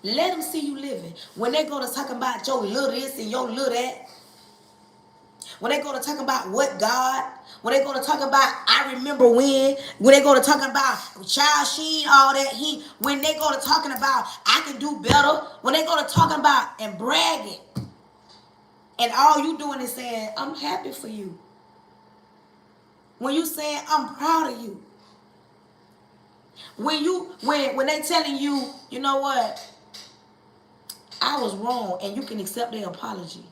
Let them see you living. When they go to talk about your little this and your little that, when they go to talk about what God, when they go to talk about I remember when they go to talking about child sheen, all that, when they go to talking about I can do better, when they go to talking about and bragging, and all you doing is saying, I'm happy for you. When you saying, I'm proud of you. When they telling you, you know what, I was wrong, and you can accept their apology.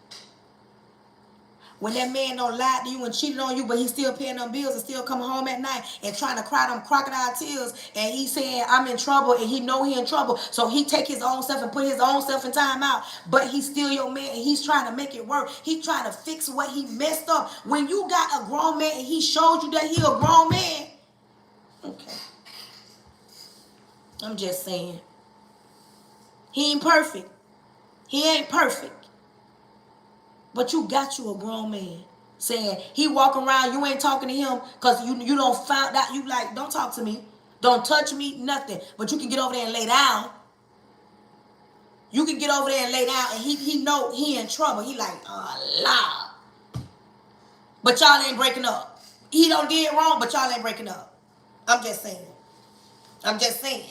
When that man don't lie to you and cheated on you, but he's still paying them bills and still coming home at night and trying to cry them crocodile tears, and he's saying, I'm in trouble, and he know he in trouble, so he take his own self and put his own self in time out, but he's still your man, and he's trying to make it work. He's trying to fix what he messed up. When you got a grown man and he showed you that he a grown man, okay. I'm just saying. He ain't perfect. He ain't perfect. But you got you a grown man saying he walk around, you ain't talking to him because you don't found out, you like, don't talk to me, don't touch me, nothing. But you can get over there and lay down. You can get over there and lay down, and he know he in trouble. He like, oh, Lord. But y'all ain't breaking up. He don't did wrong, but y'all ain't breaking up. I'm just saying. I'm just saying.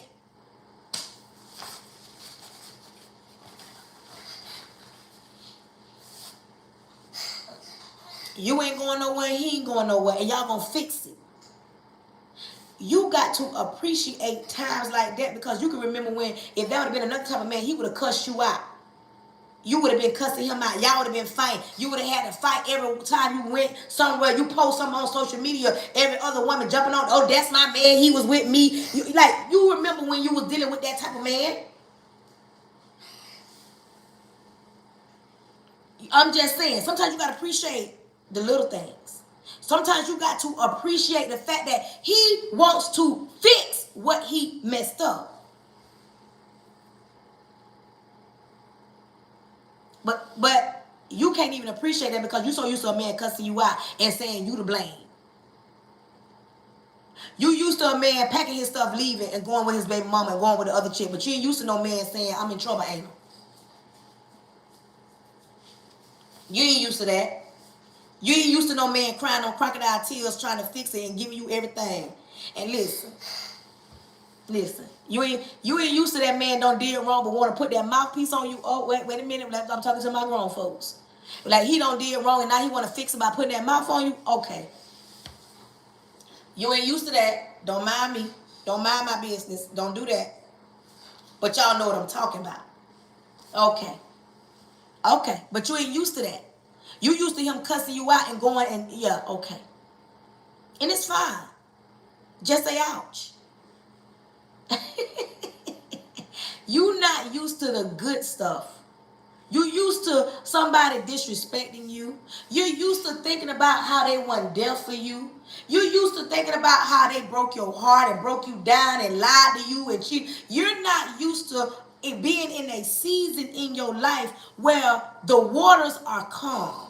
You ain't going nowhere, he ain't going nowhere, and y'all gonna fix it. You got to appreciate times like that, because you can remember when, if that would have been another type of man, he would have cussed you out. You would have been cussing him out. Y'all would have been fighting. You would have had to fight every time you went somewhere. You post something on social media, every other woman jumping on, oh, that's my man, he was with me. You remember when you was dealing with that type of man? I'm just saying, sometimes you got to appreciate the little things. Sometimes you got to appreciate the fact that he wants to fix what he messed up. But you can't even appreciate that because you so used to a man cussing you out and saying you to blame. You used to a man packing his stuff, leaving, and going with his baby mama and going with the other chick. But you ain't used to no man saying, I'm in trouble, ain't no. You ain't used to that. You ain't used to no man crying on crocodile tears trying to fix it and giving you everything. And listen, you ain't used to that man done did wrong but want to put that mouthpiece on you. Oh, wait a minute, I'm talking to my grown folks. Like he done did wrong and now he want to fix it by putting that mouth on you. Okay. You ain't used to that. Don't mind me. Don't mind my business. Don't do that. But y'all know what I'm talking about. Okay. But you ain't used to that. You used to him cussing you out and going and, yeah, okay. And it's fine. Just say ouch. You not used to the good stuff. You used to somebody disrespecting you. You're used to thinking about how they weren't there for you. You're used to thinking about how they broke your heart and broke you down and lied to you and cheated. You're not used to it being in a season in your life where the waters are calm.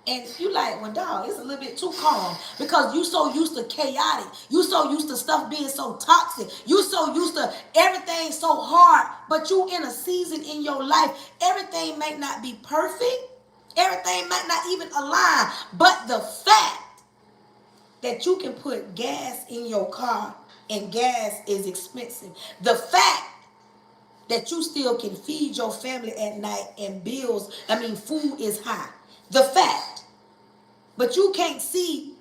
And you like, well, dog, it's a little bit too calm because you so used to chaotic. You so used to stuff being so toxic. You so used to everything so hard. But you in a season in your life, everything might not be perfect. Everything might not even align. But the fact that you can put gas in your car and gas is expensive. The fact that you still can feed your family at night and food is high. The fact. But you can't see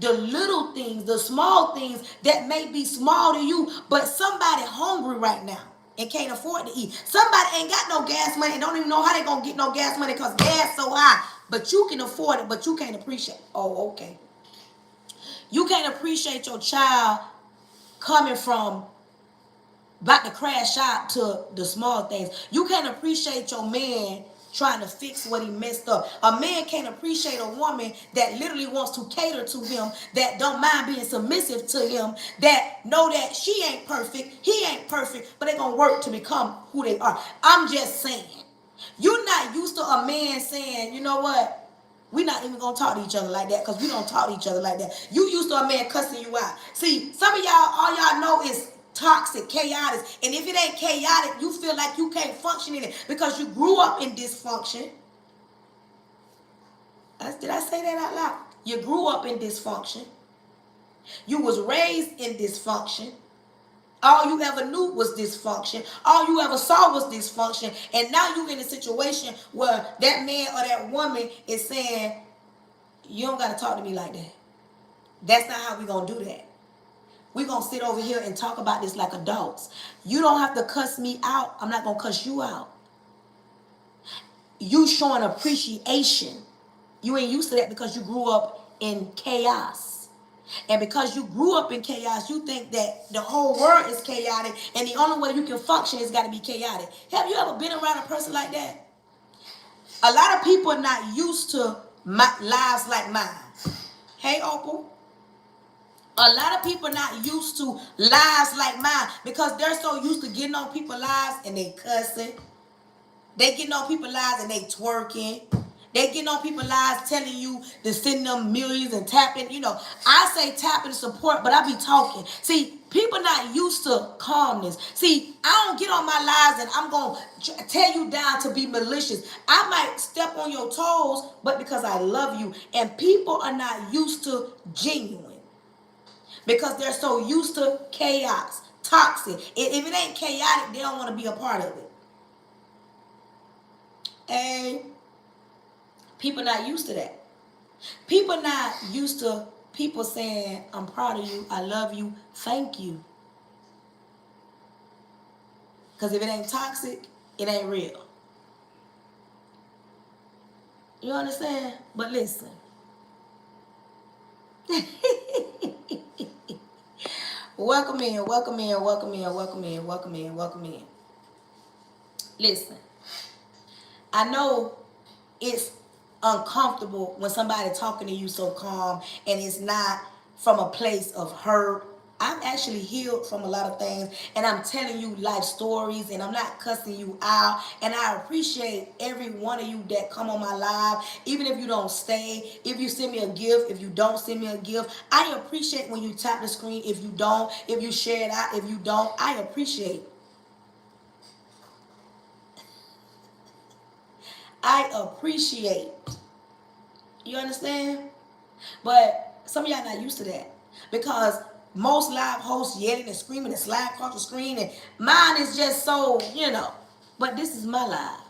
the little things, the small things that may be small to you, but somebody hungry right now and can't afford to eat. Somebody ain't got no gas money and don't even know how they gonna get no gas money because gas so high. But you can afford it, but you can't appreciate it. Oh, okay. You can't appreciate your child coming from about to crash out to the small things. You can't appreciate your man trying to fix what he messed up. A man can't appreciate a woman that literally wants to cater to him, that don't mind being submissive to him, that know that she ain't perfect, he ain't perfect, but they gonna work to become who they are. I'm just saying. You're not used to a man saying, you know what? We're not even gonna talk to each other like that because we don't talk to each other like that. You used to a man cussing you out. See, some of y'all, all y'all know is toxic, chaotic. And if it ain't chaotic, you feel like you can't function in it because you grew up in dysfunction. Did I say that out loud? You grew up in dysfunction. You was raised in dysfunction. All you ever knew was dysfunction. All you ever saw was dysfunction. And now you're in a situation where that man or that woman is saying, you don't got to talk to me like that. That's not how we're going to do that. We're going to sit over here and talk about this like adults. You don't have to cuss me out. I'm not going to cuss you out. You showing appreciation. You ain't used to that because you grew up in chaos. And because you grew up in chaos, you think that the whole world is chaotic and the only way you can function is got to be chaotic. Have you ever been around a person like that? A lot of people are not used to lives like mine. Hey, Opal. A lot of people are not used to lives like mine because they're so used to getting on people's lives and they cussing. They getting on people's lives and they twerking. They getting on people's lives telling you to send them millions and tapping. You know, I say tapping support, but I be talking. See, people not used to calmness. See, I don't get on my lives and I'm going to tear you down to be malicious. I might step on your toes, but because I love you. And people are not used to genuine because they're so used to chaos, toxic. If it ain't chaotic, they don't want to be a part of it. And people not used to that. People not used to people saying, I'm proud of you, I love you, thank you. Because if it ain't toxic, it ain't real. You understand? But listen. Welcome in, welcome in, welcome in, welcome in, welcome in, welcome in. Listen. I know it's uncomfortable when somebody talking to you so calm and it's not from a place of hurt. I'm actually healed from a lot of things and I'm telling you life stories and I'm not cussing you out, and I appreciate every one of you that come on my live, even if you don't stay, if you send me a gift, if you don't send me a gift. I appreciate when you tap the screen, if you don't, if you share it out, if you don't, I appreciate. I appreciate. You understand? But some of y'all not used to that because most live hosts yelling and screaming and sliding across the screen, and mine is just so, you know. But this is my life.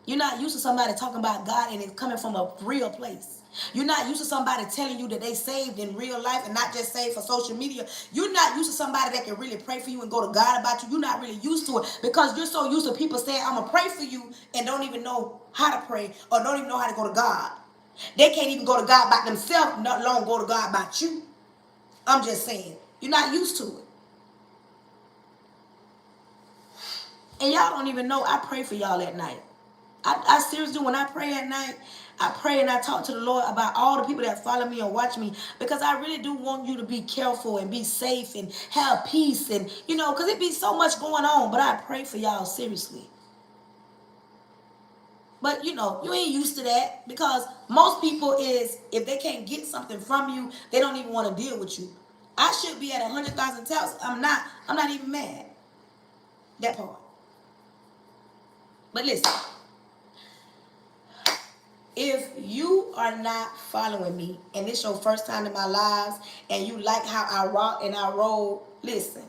You're not used to somebody talking about God and it's coming from a real place. You're not used to somebody telling you that they saved in real life and not just saved for social media. You're not used to somebody that can really pray for you and go to God about you. You're not really used to it because you're so used to people saying, I'm going to pray for you, and don't even know how to pray or don't even know how to go to God. They can't even go to God by themselves, not long go to God by you. I'm just saying, you're not used to it. And y'all don't even know I pray for y'all at night. I seriously do. When I pray at night, I pray and I talk to the Lord about all the people that follow me and watch me, because I really do want you to be careful and be safe and have peace, and you know, because it be so much going on. But I pray for y'all seriously. But you know, you ain't used to that because most people is, if they can't get something from you, they don't even want to deal with you. I should be at 100,000 taps. I'm not even mad. That part. But listen. If you are not following me and it's your first time in my lives and you like how I rock and I roll, listen,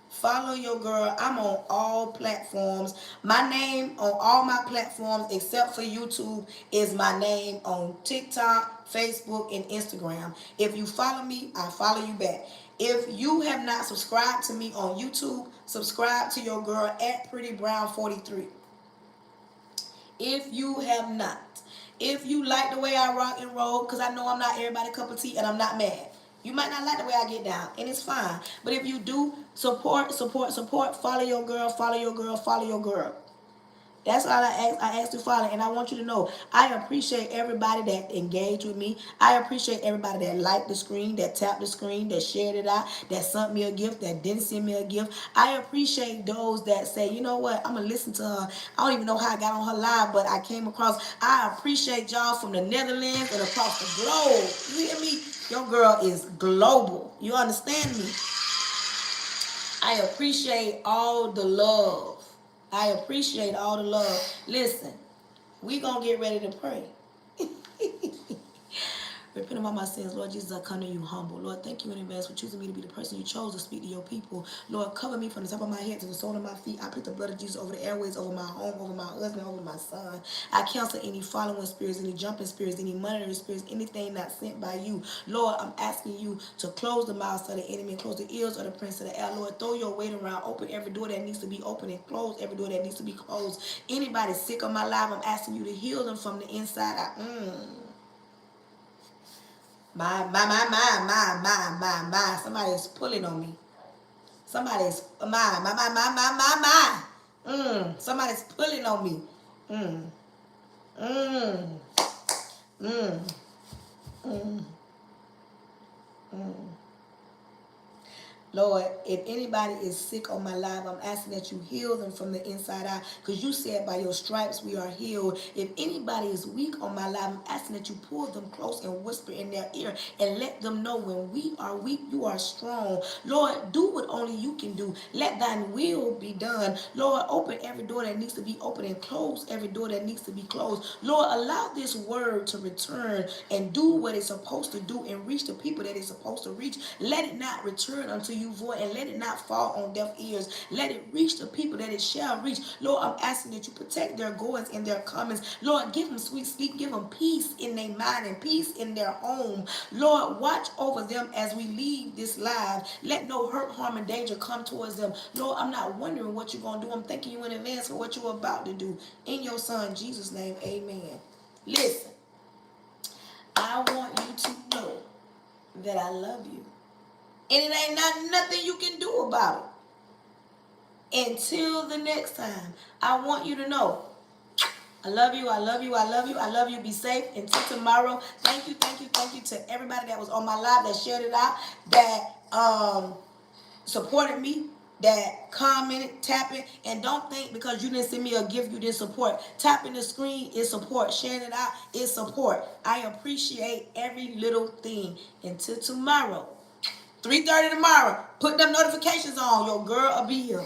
follow your girl. I'm on all platforms. My name on all my platforms except for YouTube is my name on TikTok, Facebook, and Instagram. If you follow me, I follow you back. If you have not subscribed to me on YouTube, subscribe to your girl at Pretty Brown 43. If you have not. If you like the way I rock and roll, because I know I'm not everybody's cup of tea and I'm not mad. You might not like the way I get down, and it's fine. But if you do, support, support, support. Follow your girl, follow your girl, follow your girl. That's all I asked to follow. And I want you to know, I appreciate everybody that engaged with me. I appreciate everybody that liked the screen, that tapped the screen, that shared it out, that sent me a gift, that didn't send me a gift. I appreciate those that say, you know what, I'm going to listen to her. I don't even know how I got on her live, but I came across. I appreciate y'all from the Netherlands and across the globe. You hear me? Your girl is global. You understand me? I appreciate all the love. I appreciate all the love. Listen, we gonna get ready to pray. Repent of all my sins, Lord Jesus. I come to you humble. Lord, thank you in advance for choosing me to be the person you chose to speak to your people. Lord, cover me from the top of my head to the sole of my feet. I put the blood of Jesus over the airways, over my home, over my husband, over my son. I cancel any following spirits, any jumping spirits, any monitoring spirits, anything not sent by you. Lord, I'm asking you to close the mouths of the enemy and close the ears of the prince of the air. Lord, throw your weight around. Open every door that needs to be open and close every door that needs to be closed. Anybody sick on my life, I'm asking you to heal them from the inside out. My. Somebody's pulling on me. Somebody's my. Somebody's pulling on me. Mm. Mm. Mm. Mm. Mm. Lord, if anybody is sick on my life, I'm asking that you heal them from the inside out. Because you said by your stripes we are healed. If anybody is weak on my life, I'm asking that you pull them close and whisper in their ear and let them know when we are weak, you are strong. Lord, do what only you can do. Let thine will be done. Lord, open every door that needs to be open and close every door that needs to be closed. Lord, allow this word to return and do what it's supposed to do and reach the people that it's supposed to reach. Let it not return unto you void, and let it not fall on deaf ears. Let it reach the people that it shall reach. Lord, I'm asking that you protect their goings and their comings. Lord, give them sweet sleep. Give them peace in their mind and peace in their home. Lord, watch over them as we leave this live. Let no hurt, harm, and danger come towards them. Lord, I'm not wondering what you're going to do. I'm thanking you in advance for what you're about to do. In your son, Jesus' name, amen. Listen, I want you to know that I love you. And it ain't nothing you can do about it. Until the next time, I want you to know, I love you, I love you, I love you, I love you. Be safe. Until tomorrow, thank you to everybody that was on my live, that shared it out, that supported me, that commented, tapping. And don't think because you didn't send me a gift, you didn't support. Tapping the screen is support. Sharing it out is support. I appreciate every little thing. Until tomorrow. 3:30 tomorrow. Put them notifications on. Your girl will be here.